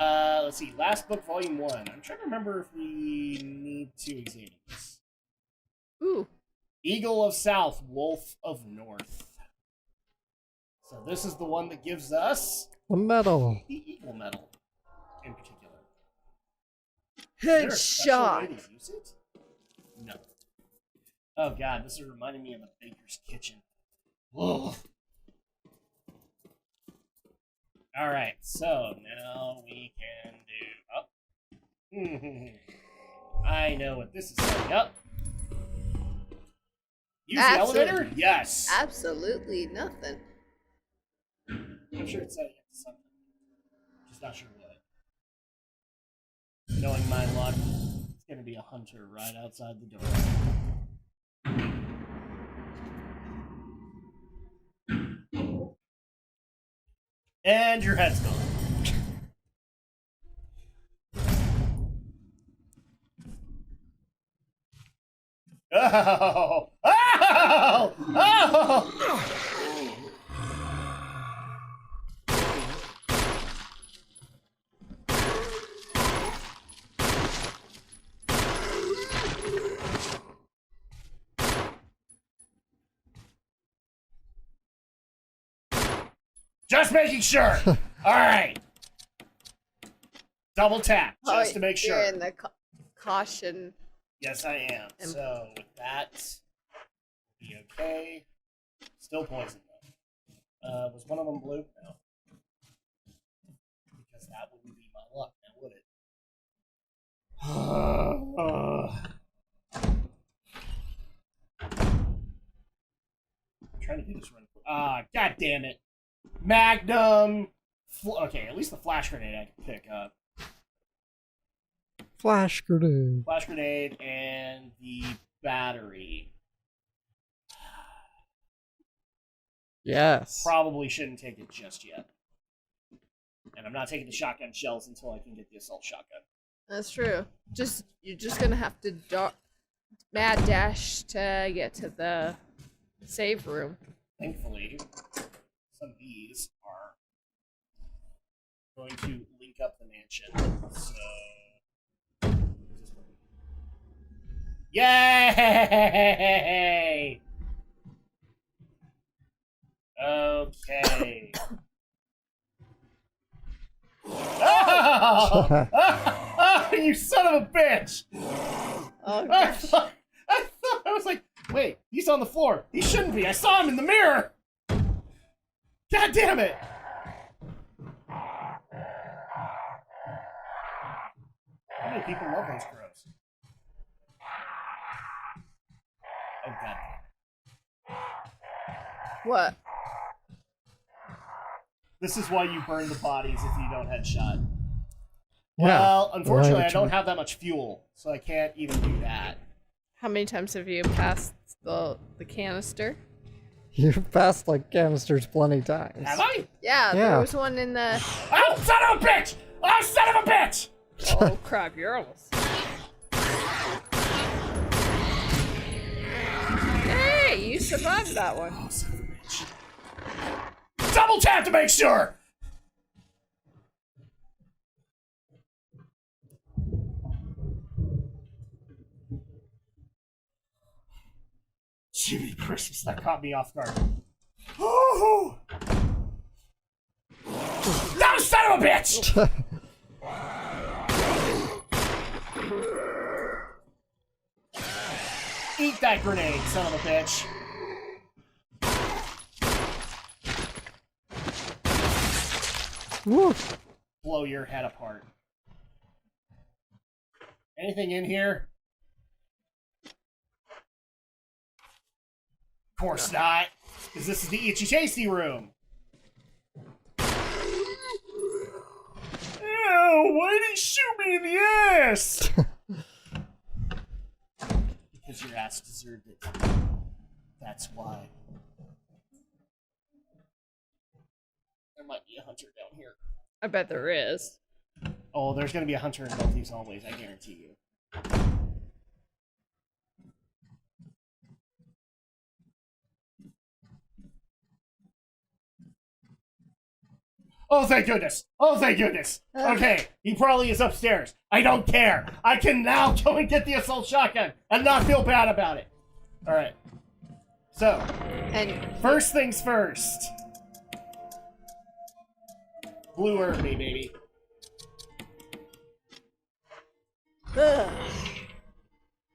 A: Let's see. Last book, volume 1. I'm trying to remember if we need to examine this.
B: Ooh.
A: Eagle of South, Wolf of North. So this is the one that gives us
C: The medal.
A: the Eagle Medal, in particular. Is there a special way
B: Headshot.
A: to use it? No. Oh god, this is reminding me of the baker's kitchen. Ugh. Alright, so now we can do... I know what this is setting up. Use the elevator? Yes.
B: Absolutely nothing.
A: I'm sure it's setting up to something. Just not sure what. Knowing my luck, it's gonna be a hunter right outside the door. And your head's gone. Oh! Oh! Oh! Just making sure. All right. Double tap just to make
B: You're
A: sure.
B: in the caution.
A: Yes, I am. So with that, be okay. Still poisoned though. Was one of them blue? No. Because that wouldn't be my luck, now would it? trying to do this run. God damn it. Magnum. Okay, at least the flash grenade I can pick up.
C: Flash grenade.
A: Flash grenade and the battery.
C: Yes.
A: Probably shouldn't take it just yet. And I'm not taking the shotgun shells until I can get the assault shotgun.
B: That's true. You're just gonna have to mad dash to get to the save room.
A: Thankfully, some of these are going to link up the mansion. So, yay! Okay. Oh, you son of a bitch!
B: Oh
A: I
B: gosh.
A: thought I was like, wait, he's on the floor. He shouldn't be. I saw him in the mirror. God damn it! How many people love those crows? Oh god.
B: What?
A: This is why you burn the bodies if you don't headshot.
C: Yeah.
A: Well, unfortunately, I
C: Right.
A: don't have that much fuel, so I can't even do that.
B: How many times have you passed the canister?
C: You've passed like canisters plenty times.
A: Have I?
B: Yeah,
C: Yeah.
B: there was one in the.
A: Oh, son of a bitch! Oh, son of a bitch!
B: Oh crap! You're almost. Hey, you survived that one.
A: Oh, son of a bitch. Double tap to make sure! Jimmy Christmas, that caught me off guard. Oh! No, son of a bitch! Eat that grenade, son of a bitch.
C: Woo.
A: Blow your head apart. Anything in here? Of course not, because this is the Itchy Tasty room. Ew, why did he shoot me in the ass? Because your ass deserved it. That's why. There might be a hunter down here.
B: I bet there is.
A: Oh, there's gonna be a hunter in both these hallways, I guarantee you. Oh, thank goodness! Oh, thank goodness! Okay, he probably is upstairs. I don't care. I can now go and get the assault shotgun and not feel bad about it. Alright. So,
B: And
A: first things first. Blue herb me, baby.
B: ugh.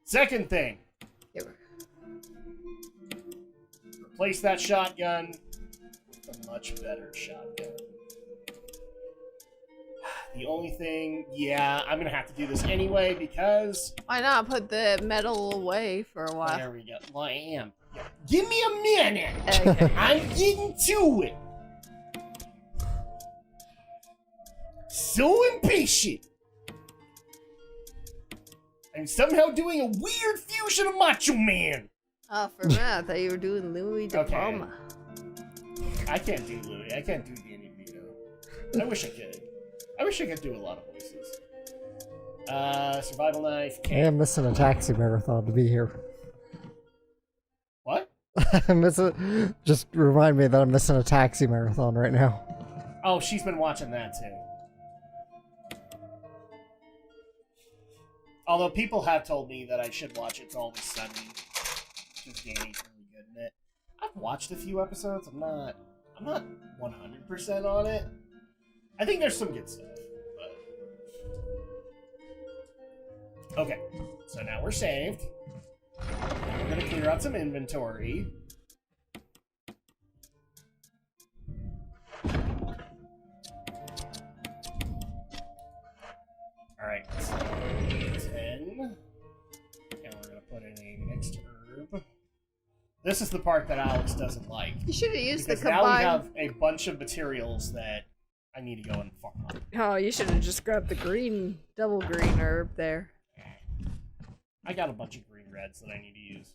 A: Second thing.
B: Here.
A: Replace that shotgun with a much better shotgun. The only thing, yeah, I'm gonna have to do this anyway because
B: Why not put the metal away for a while?
A: there we go. Well, I am. Give me a minute.
B: Okay.
A: I'm getting to it. So impatient. I'm somehow doing a weird fusion of Macho Man.
B: Oh, for a minute, I thought you were doing Louis De
A: Okay.
B: Palma.
A: I can't do Louis. I can't do Danny Vito. I wish I could. I wish I could do a lot of voices. Survival knife.
C: I am missing a taxi marathon to be here.
A: What?
C: I'm missing. Just remind me that I'm missing a taxi marathon right now.
A: Oh, she's been watching that too. Although people have told me that I should watch It's Always Sunny. Because Danny's really good in it. I've watched a few episodes. I'm not 100% on it. I think there's some good stuff. But... Okay, so now we're saved. Now we're gonna clear out some inventory. Alright, so 10. And we're gonna put in a mixed herb. This is the part that Alex doesn't like.
B: You should have used the
A: Because now we
B: combined.
A: have a bunch of materials that I need to go and farm on.
B: Oh, you should have just grabbed the green, double green herb there.
A: I got a bunch of green reds that I need to use.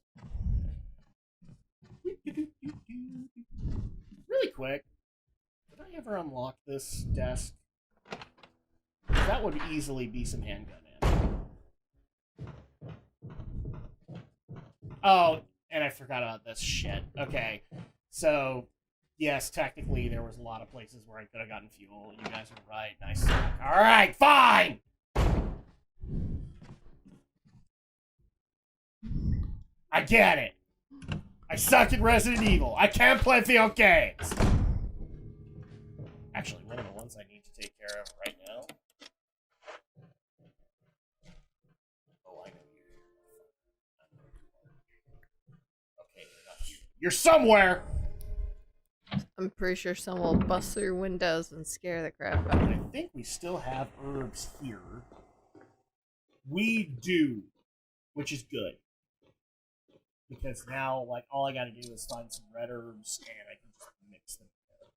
A: Really quick, did I ever unlock this desk? That would easily be some handgun ammo. Oh, and I forgot about this shit. Okay, so yes, technically there was a lot of places where I could have gotten fuel. You guys were right. Nice. All right, fine. I get it. I suck at Resident Evil. I can't play video games. Actually, one of the ones I need to take care of right now. Oh, I know you're here. Okay, you're not here. You're somewhere!
B: I'm pretty sure someone will bust through windows and scare the crap out of
A: I
B: me.
A: think we still have herbs here. We do, which is good. Because now, like, all I gotta do is find some red herbs, and I can just mix them together.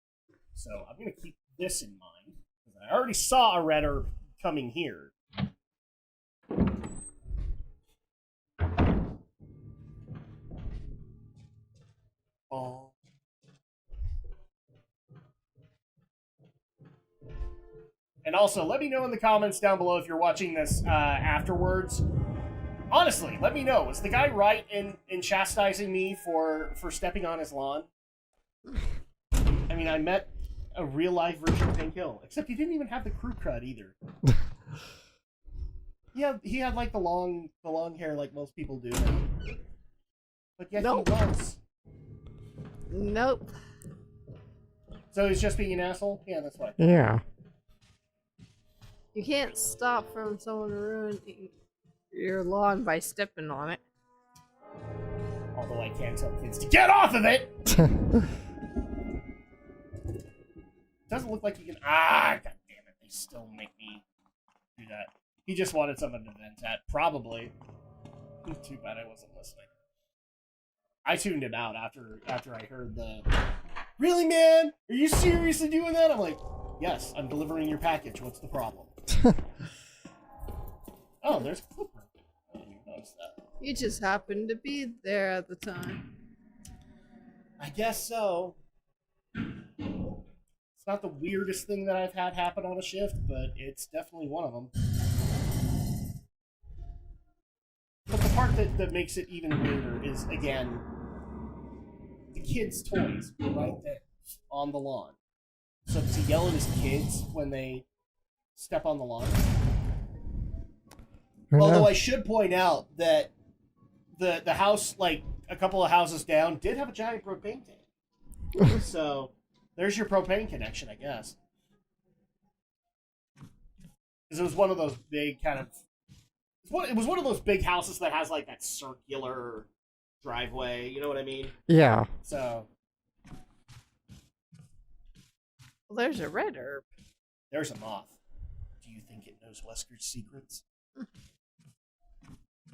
A: So I'm gonna keep this in mind, because I already saw a red herb coming here. Oh. And also, let me know in the comments down below if you're watching this afterwards. Honestly, let me know. Was the guy right in chastising me for stepping on his lawn? I mean, I met a real-life version of Pink Hill. Except he didn't even have the crew cut either. Yeah, he had, like, the long hair like most people do. But yet
B: Nope.
A: he was.
B: Nope.
A: So he's just being an asshole? Yeah, that's fine.
C: Yeah.
B: You can't stop from someone ruining your lawn by stepping on it.
A: Although I can tell kids to get off of it! Doesn't look like you can. Ah, god damn it! They still make me do that. He just wanted someone to vent at, probably. Too bad I wasn't listening. I tuned him out after I heard the. Really, man? Are you seriously doing that? I'm like, yes, I'm delivering your package. What's the problem? Oh, there's a clipper. I didn't even notice that.
B: You just happened to be there at the time.
A: I guess so. It's not the weirdest thing that I've had happen on a shift, but it's definitely one of them. But the part that makes it even weirder is, again, the kids' toys right there on the lawn. So does he yell at his kids when they step on the lawn? Although I should point out that the house, like a couple of houses down, did have a giant propane tank. So there's your propane connection, I guess. Because it was one of those big kind of. It was one of those big houses that has like that circular driveway. You know what I mean?
C: Yeah.
A: So
B: Well, there's a red herb.
A: there's a moth. Do you think it knows Wesker's secrets?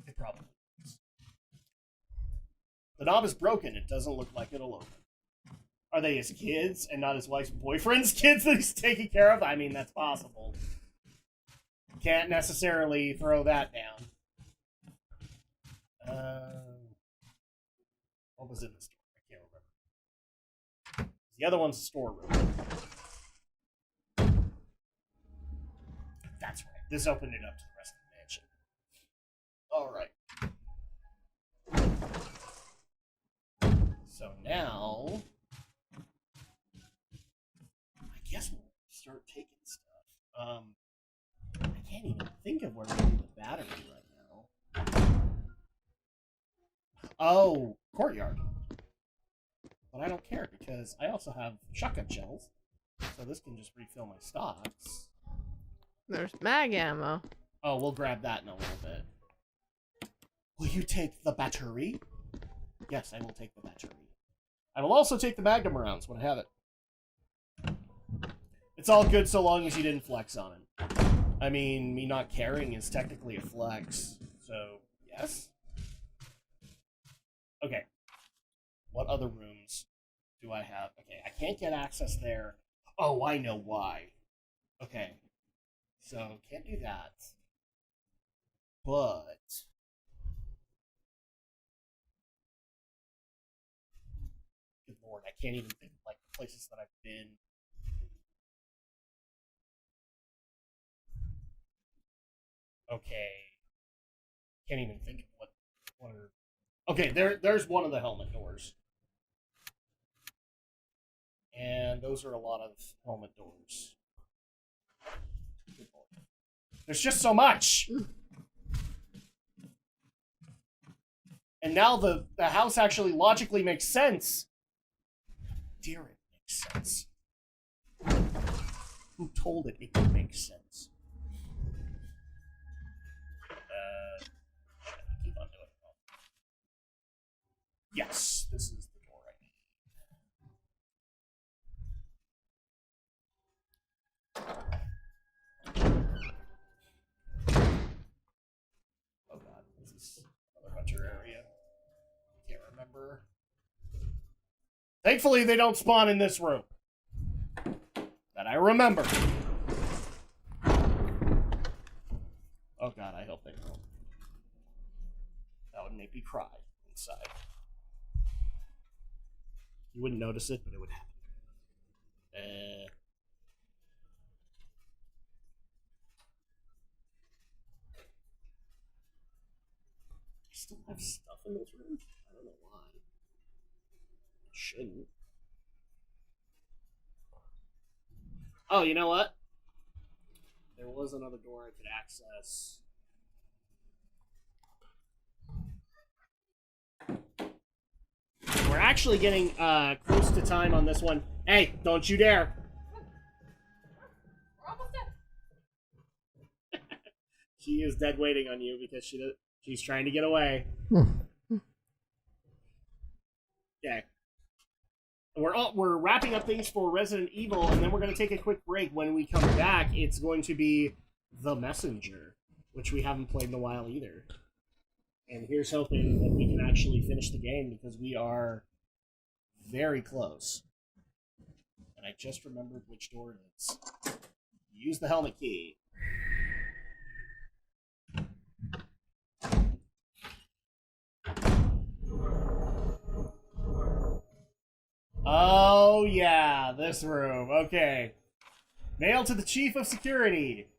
A: It probably does. The knob is broken. It doesn't look like it'll open. Are they his kids and not his wife's boyfriend's kids that he's taking care of? I mean, that's possible. Can't necessarily throw that down. What was in the store? I can't remember. The other one's a storeroom. That's right. This opened it up to the rest of the mansion. Alright. So now, I guess we'll start taking stuff. I can't even think of where we need the battery right now. Oh, courtyard. But I don't care because I also have shotgun shells, so this can just refill my stocks.
B: There's mag ammo.
A: Oh, we'll grab that in a little bit. Will you take the battery? Yes, I will take the battery. I will also take the magnum rounds when I have it. It's all good so long as you didn't flex on it. I mean, me not caring is technically a flex, so yes? Okay. What other rooms do I have? Okay, I can't get access there. Oh, I know why. Okay. So, can't do that. But... Good lord, I can't even think of, like, the places that I've been. Okay. Can't even think of what are... Okay, there's one of the helmet doors. And those are a lot of helmet doors. There's just so much! And now the house actually logically makes sense. Dear, it makes sense. Who told it it could make sense? Keep on doing it. Yes, this is the door I need. Oh god, is this another hunter area? Can't remember. Thankfully, they don't spawn in this room. That I remember. Oh god, I hope they don't. That would make me cry inside. You wouldn't notice it, but it would happen. I still have stuff in this room? I don't know why. I shouldn't. Oh, you know what? There was another door I could access. We're actually getting close to time on this one. Hey, don't you dare!
B: We're almost done.
A: She is dead waiting on you because she's trying to get away. Okay. We're wrapping up things for Resident Evil, and then we're going to take a quick break. When we come back, it's going to be The Messenger, which we haven't played in a while either. And here's hoping that we can actually finish the game, because we are very close. And I just remembered which door it is. Use the helmet key. Oh, yeah, this room. Okay. Mail to the Chief of Security.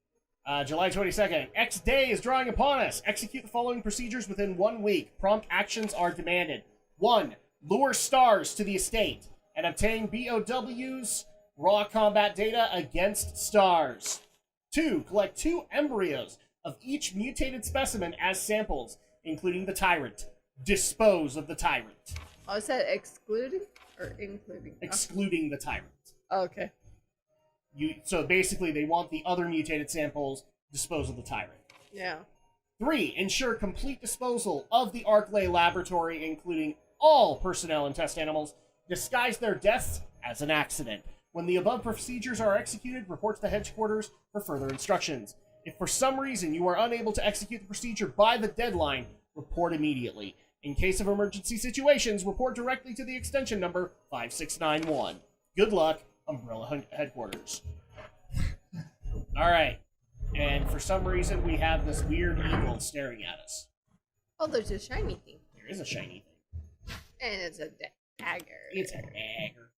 A: July 22nd. X day is drawing upon us. Execute the following procedures within 1 week. Prompt actions are demanded. 1. Lure stars to the estate and obtain BOW's raw combat data against stars. 2. Collect 2 embryos of each mutated specimen as samples, including the tyrant. Dispose of the tyrant.
B: Oh, is that excluding or including?
A: Excluding the tyrant.
B: Oh, okay.
A: So basically, they want the other mutated samples, dispose of the tyrant.
B: Yeah. 3.
A: Ensure complete disposal of the Arklay laboratory, including all personnel and test animals. Disguise their deaths as an accident. When the above procedures are executed, report to the headquarters for further instructions. If for some reason you are unable to execute the procedure by the deadline, report immediately. In case of emergency situations, report directly to the extension number 5691. Good luck, Umbrella Headquarters. Alright. And for some reason, we have this weird eagle staring at us.
B: Oh, there's a shiny thing.
A: There is a shiny thing.
B: And it's a dagger.
A: It's a dagger.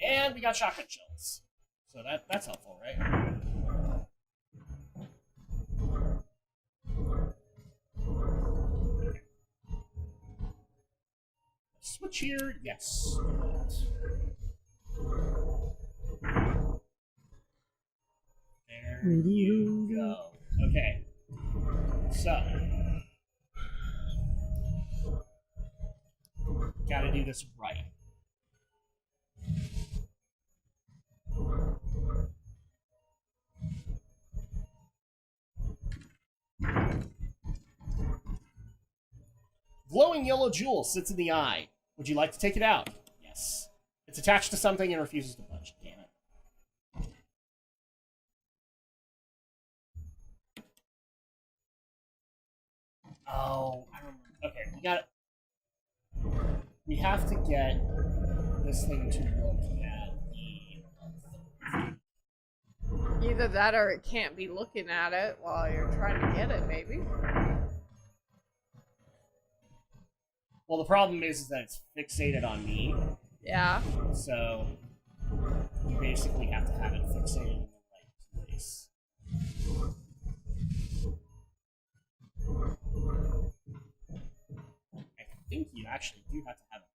A: And we got shotgun shells. So that's helpful, right? Switch here, yes. There you go. Okay. So. Gotta do this right. Glowing yellow jewel sits in the eye. Would you like to take it out? Yes. It's attached to something and refuses to budge. Damn it. Oh, I don't know. Okay, we have to get this thing to look at the.
B: Either that or it can't be looking at it while you're trying to get it, maybe.
A: Well, the problem is that it's fixated on me,
B: Yeah.
A: so you basically have to have it fixated in the right place. I think you actually do have to have it.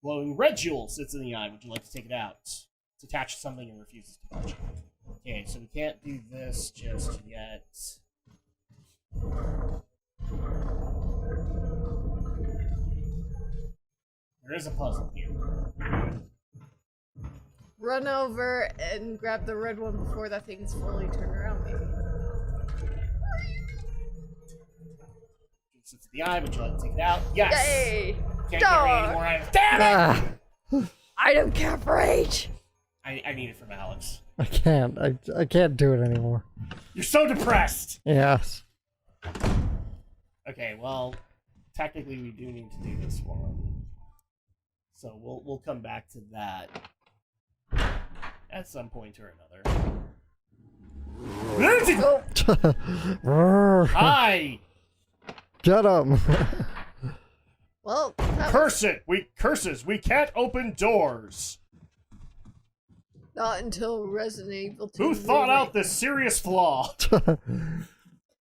A: Glowing red jewel sits in the eye. Would you like to take it out? It's attached to something and refuses to touch. Okay, so we can't do this just yet. There is a puzzle here.
B: Run over and grab the red one before that thing's fully turned around, maybe.
A: It sits in the eye. Would you like to take it out? Yes!
B: Yay!
A: Can't carry any more items. Damn it!
C: Ah,
B: Item cap rage!
A: I need it from Alex.
C: I can't. I can't do it anymore.
A: You're so depressed!
C: Yes.
A: Okay, well, technically we do need to do this one. So we'll come back to that at some point or another. Hi!
C: Get him.
B: Well, that
A: Curse it! Curses! We can't open doors!
B: not until Resident Evil 2.
A: Who thought
B: Remake.
A: out this serious flaw?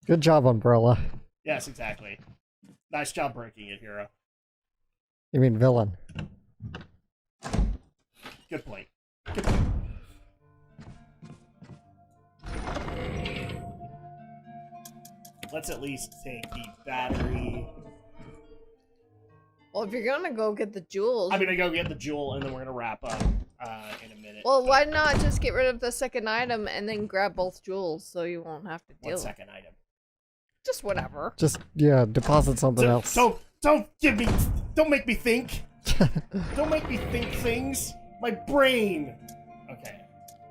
C: Good job, Umbrella.
A: Yes, exactly. Nice job breaking it, hero.
C: You mean villain?
A: Good point. Good point. Let's at least take the battery.
B: Well, if you're gonna go get the jewels.
A: I'm gonna go get the jewel and then we're gonna wrap up in a minute.
B: Well, why not just get rid of the second item and then grab both jewels so you won't have to deal
A: What
B: with
A: second item?
B: Just whatever.
C: Just, yeah, deposit something else.
A: Don't make me think. Don't make me think things. My brain. Okay.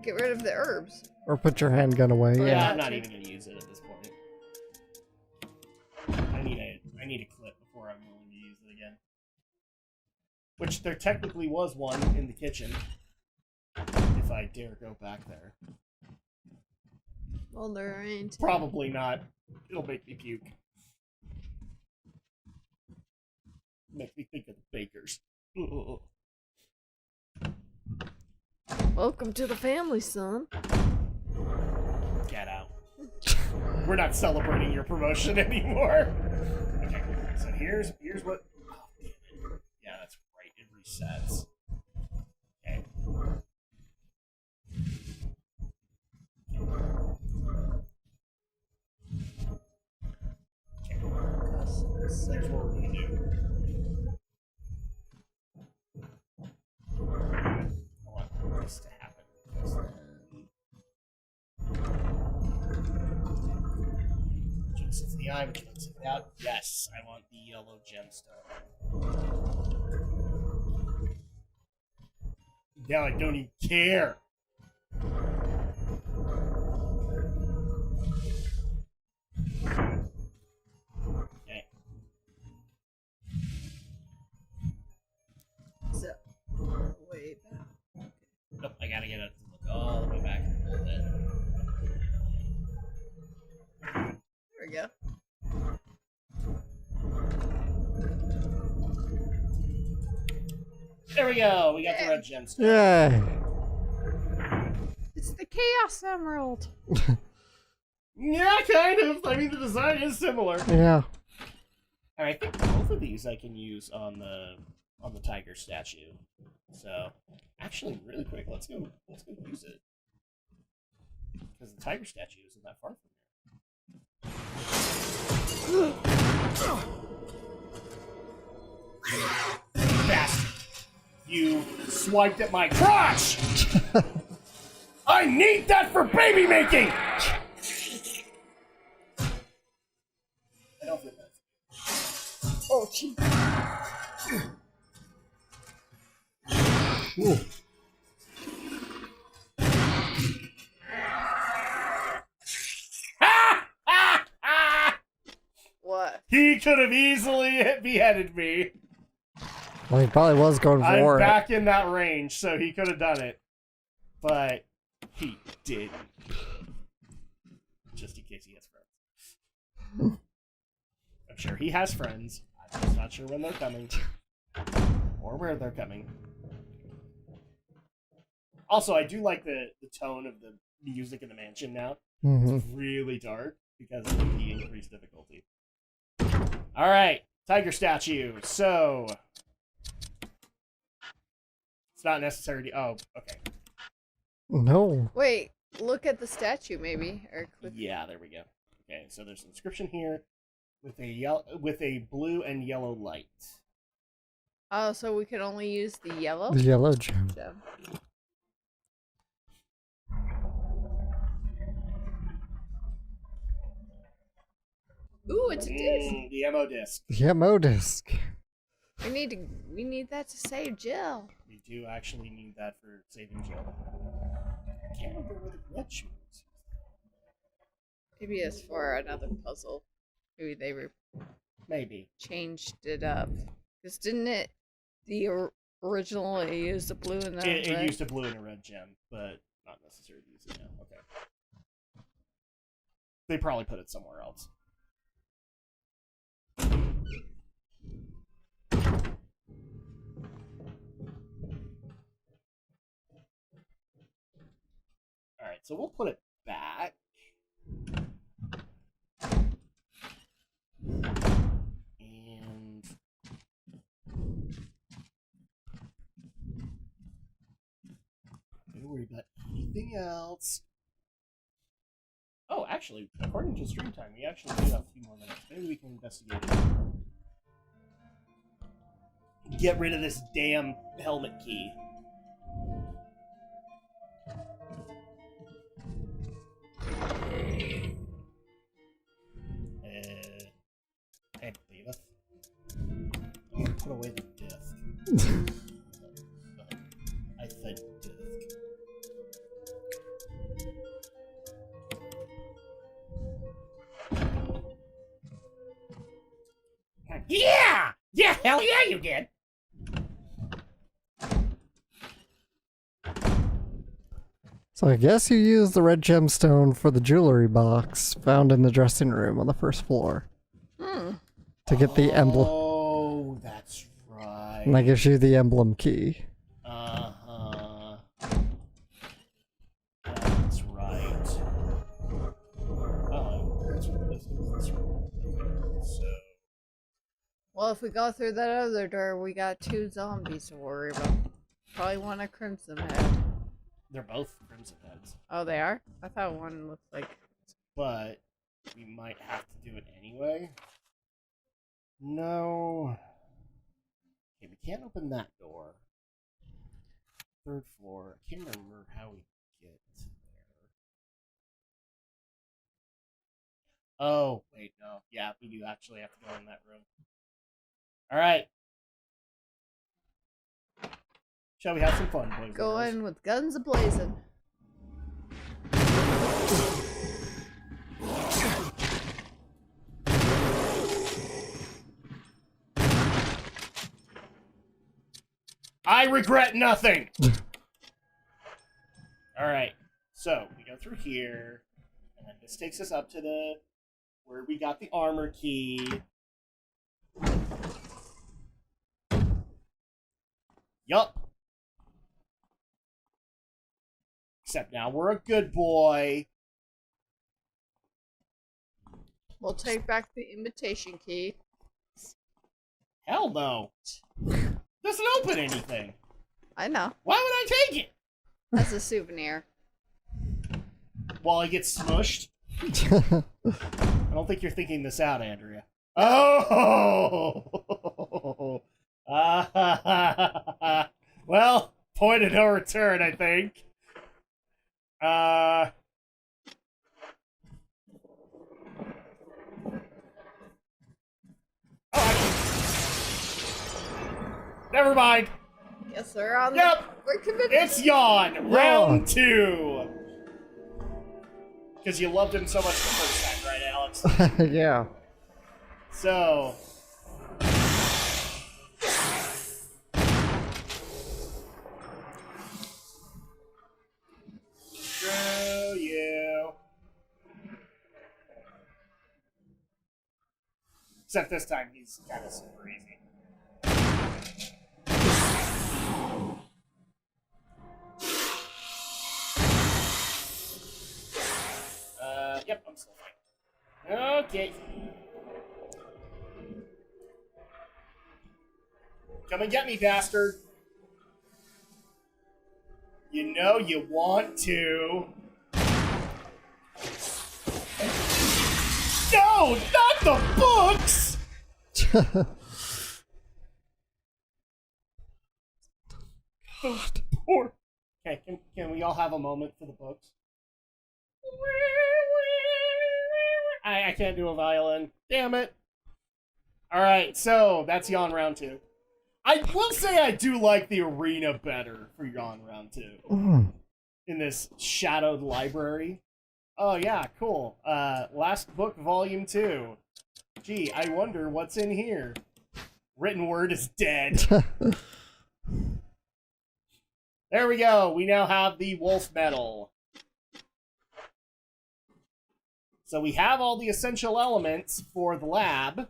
B: Get rid of the herbs.
C: Or put your handgun away.
A: Yeah,
C: Yeah.
A: I'm not even gonna use it at this point. I need a clip before I'm willing to use it again. Which there technically was one in the kitchen. If I dare go back there.
B: Well, there ain't.
A: Probably not. It'll make me puke. Make me think of the bakers. Ugh.
B: Welcome to the family, son.
A: Get out. We're not celebrating your promotion anymore. Okay, so here's what. Oh, damn it. Yeah, that's right. It resets. Okay. Here's what we're gonna do. I want this to happen. It's the eye, which looks it out. Yes, I want the yellow gemstone. Now I don't even care. Okay.
B: So, way back.
A: Nope, I gotta get it to look all the way back a little bit.
B: There we go.
A: There we go. We got the red gemstone.
C: Yay.
B: It's the Chaos Emerald.
A: Yeah, kind of. I mean, the design is similar.
C: Yeah.
A: And I think both of these I can use on the tiger statue. So, actually, really quick, let's go use it because the tiger statue isn't that far from here. Bastard! You swiped at my crotch. I need that for baby making. I don't feel bad.
B: Oh, gee.
C: Ooh.
A: He could have easily beheaded me.
C: Well, he probably was going
A: I'm
C: for it.
A: back in that range, so he could have done it. But he didn't. Just in case he has friends. I'm sure he has friends. I'm just not sure when they're coming. Or where they're coming. Also, I do like the tone of the music in the mansion now. It's really dark because of the increased difficulty. Alright, tiger statue. So... it's not necessary to... oh, okay.
C: No.
B: Wait, look at the statue, maybe. Or click.
A: Yeah, there we go. Okay, so there's an inscription here with a blue and yellow light.
B: Oh, so we can only use the yellow?
C: The yellow gem.
B: Gem. Ooh, it's a disc.
A: The MO disc.
C: The MO disc.
B: We need that to save Jill.
A: We do actually need that for saving Jill. I can't remember where the red shoe is.
B: Maybe it's for another puzzle. Maybe they
A: Maybe.
B: changed it up. Because didn't it, original, it used the blue and the
A: It
B: red?
A: used a blue and a red gem, but not necessary to use it now. Okay. They probably put it somewhere else. Alright, so we'll put it back. And... don't worry about anything else. Oh, actually, according to stream time, we actually do have a few more minutes. Maybe we can investigate it. Get rid of this damn helmet key. Hey, Leave. I'm gonna put away the disc. I said disc. Yeah! Yeah, hell yeah, you did!
C: So I guess you used the red gemstone for the jewelry box found in the dressing room on the first floor. To get the emblem.
A: Oh, that's right.
C: And that gives you the emblem key.
A: Uh-huh. That's right. Oh, that's what this is. So...
B: Well, if we go through that other door, we got 2 zombies to worry about. Probably one a crimson head.
A: they're both Crimson Heads.
B: Oh, they are? I thought one looked like...
A: But we might have to do it anyway. No. Okay, we can't open that door. 3rd floor. I can't remember how we get there. Oh, wait, no. Yeah, we do actually have to go in that room. Alright. Shall we have some fun, boys?
B: Go in with guns a-blazing.
A: I regret nothing! Alright, so we go through here, and then this takes us up to the where we got the armor key. Yup. Except now we're a good boy.
B: We'll take back the invitation key.
A: Hell no. Doesn't open anything.
B: I know.
A: Why would I take it?
B: As a souvenir.
A: While I get smushed? I don't think you're thinking this out, Andrea. Oh! Well, point of no return, I think. Never mind.
B: Yes, we're on
A: Yep.
B: We're committed.
A: It's Yawn. Round 2. Because you loved him so much the first time, right, Alex?
C: Yeah.
A: So. Screw you. Except this time he's kind of super easy. Yep, I'm still fine. Okay. Come and get me, bastard. You know you want to. No, not the books! God. Poor. Okay, can we all have a moment for the books? I can't do a violin. Damn it. Alright, so that's Yawn Round 2. I will say I do like the arena better for Yawn Round 2. In this shadowed library. Oh yeah, cool. Last book, volume 2. Gee, I wonder what's in here. Written word is dead. There we go. We now have the wolf medal. So we have all the essential elements for the lab.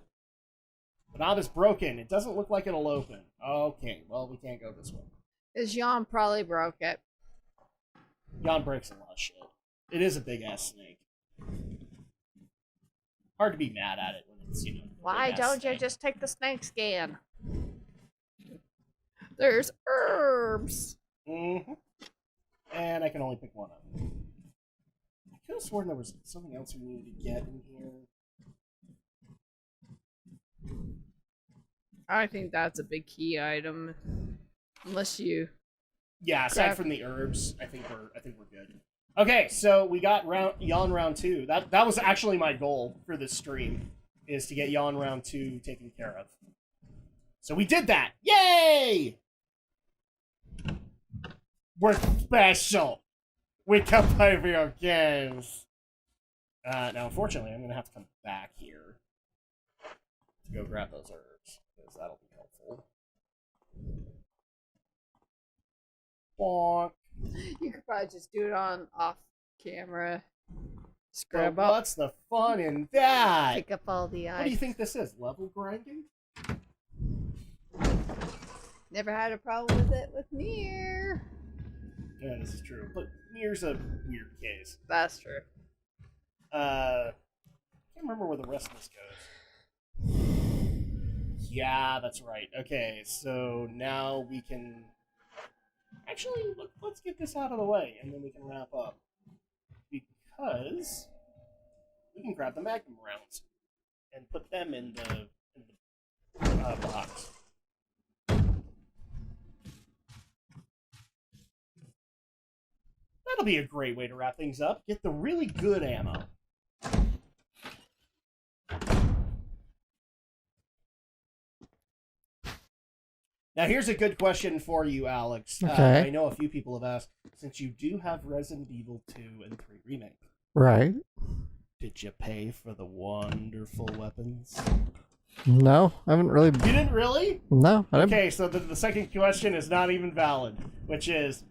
A: The knob is broken. It doesn't look like it'll open. Okay, well, we can't go this way.
B: His yawn probably broke it.
A: Yawn breaks a lot of shit. It is a big-ass snake. Hard to be mad at it when it's, you know...
B: Why
A: big-ass
B: don't you
A: snake.
B: just take the snake scan? There's herbs.
A: Mm-hmm. And I can only pick one up. I could have sworn there was something else we needed to get in here.
B: I think that's a big key item. Unless you...
A: Yeah, aside from the herbs, I think we're good. Okay, so we got Yawn Round 2. That was actually my goal for this stream, is to get Yawn Round 2 taken care of. So we did that! Yay! We're special! We can play video games! Now, unfortunately, I'm gonna have to come back here to go grab those herbs, because that'll be helpful. Bonk.
B: You could probably just do it on off camera. Just
A: But
B: grab up,
A: what's the fun in that?
B: pick up all the
A: What do you
B: items.
A: think this is? Level grinding?
B: Never had a problem with it with Nier.
A: Yeah, this is true. But Nier's a weird case.
B: That's true.
A: I can't remember where the rest of this goes. Yeah, that's right. Okay, so now we can... Actually, let's get this out of the way, and then we can wrap up. Because we can grab the Magnum rounds and put them in the box. That'll be a great way to wrap things up. Get the really good ammo. Now, here's a good question for you, Alex.
C: Okay.
A: I know a few people have asked, since you do have Resident Evil 2 and 3 Remake,
C: Right.
A: did you pay for the wonderful weapons?
C: No, I haven't really.
A: You didn't really?
C: No, I didn't.
A: Okay, so the second question is not even valid, which is,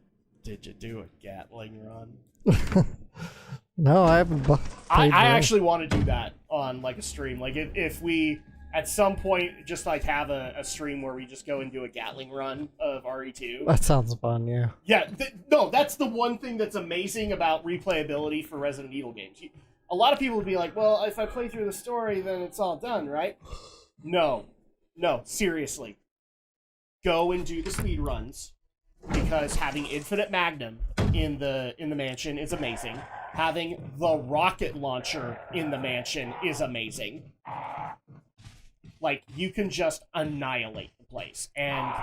A: did you do a Gatling run?
C: No, I haven't.
A: I actually want to do that on like a stream. Like if we at some point just like have a stream where we just go and do a Gatling run of RE2.
C: That sounds fun. Yeah.
A: Yeah, no, that's the one thing that's amazing about replayability for Resident Evil games. A lot of people would be like, well, if I play through the story, then it's all done, right? No, seriously. Go and do the speed runs, because having infinite Magnum in the mansion is amazing. Having the rocket launcher in the mansion is amazing. Like, you can just annihilate the place. And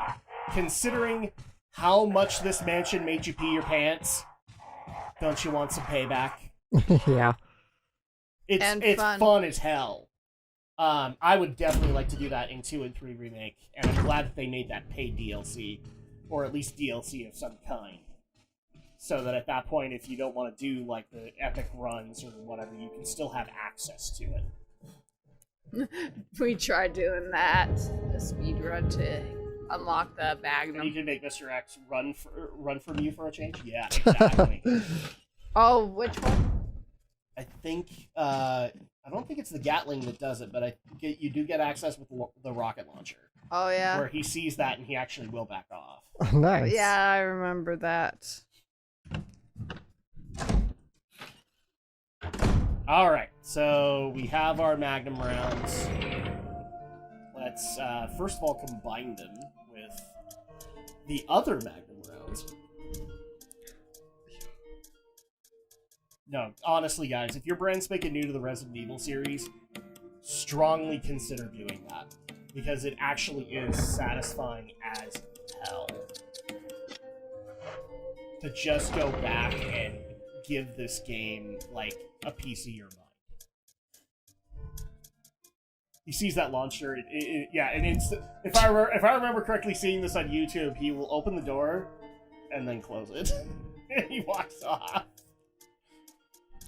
A: considering how much this mansion made you pee your pants, don't you want some payback?
C: Yeah.
A: It's fun as hell. I would definitely like to do that in 2 and 3 Remake, and I'm glad that they made that paid DLC, or at least DLC of some kind. So that at that point, if you don't want to do like the epic runs or whatever, you can still have access to it.
B: We tried doing that, a speed run to unlock the
A: And you
B: Magnum.
A: can make Mr. X run from you for a change? Yeah, exactly.
B: Oh, which one?
A: I think, I don't think it's the Gatling that does it, but you do get access with the rocket launcher.
B: Oh, yeah.
A: Where he sees that and he actually will back off.
C: Nice.
B: Yeah, I remember that.
A: Alright, so we have our Magnum rounds. Let's, first of all, combine them with the other Magnum rounds. No, honestly, guys, if you're brand spanking new to the Resident Evil series, strongly consider doing that. Because it actually is satisfying as hell. To just go back and give this game, like, a piece of your mind. He sees that launcher, if I remember correctly seeing this on YouTube, he will open the door and then close it. And he walks off.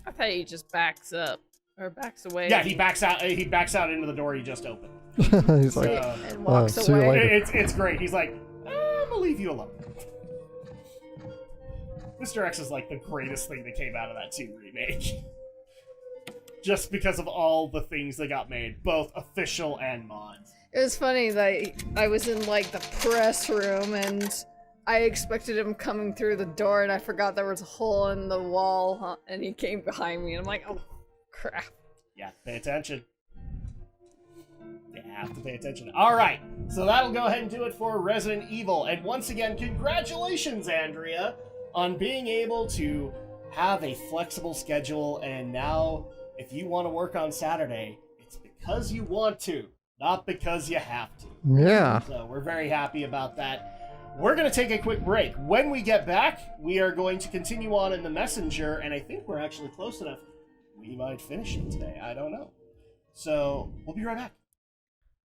B: I thought he just backs up. Or backs away.
A: Yeah, he backs out into the door he just opened.
C: He's like,
B: and walks
C: see you
B: away.
C: later.
A: It's great. He's like, I'm gonna leave you alone. Mr. X is like the greatest thing that came out of that 2 remake. Just because of all the things that got made, both official and mods.
B: It was funny that I was in like the press room and I expected him coming through the door and I forgot there was a hole in the wall and he came behind me and I'm like, oh crap.
A: Yeah, pay attention. You have to pay attention. Alright, so that'll go ahead and do it for Resident Evil. And once again, congratulations, Andrea, on being able to have a flexible schedule. And now, if you want to work on Saturday, it's because you want to, not because you have to.
C: Yeah.
A: So we're very happy about that. We're going to take a quick break. When we get back, we are going to continue on in the Messenger, and I think we're actually close enough. We might finish it today. I don't know. So we'll be right back.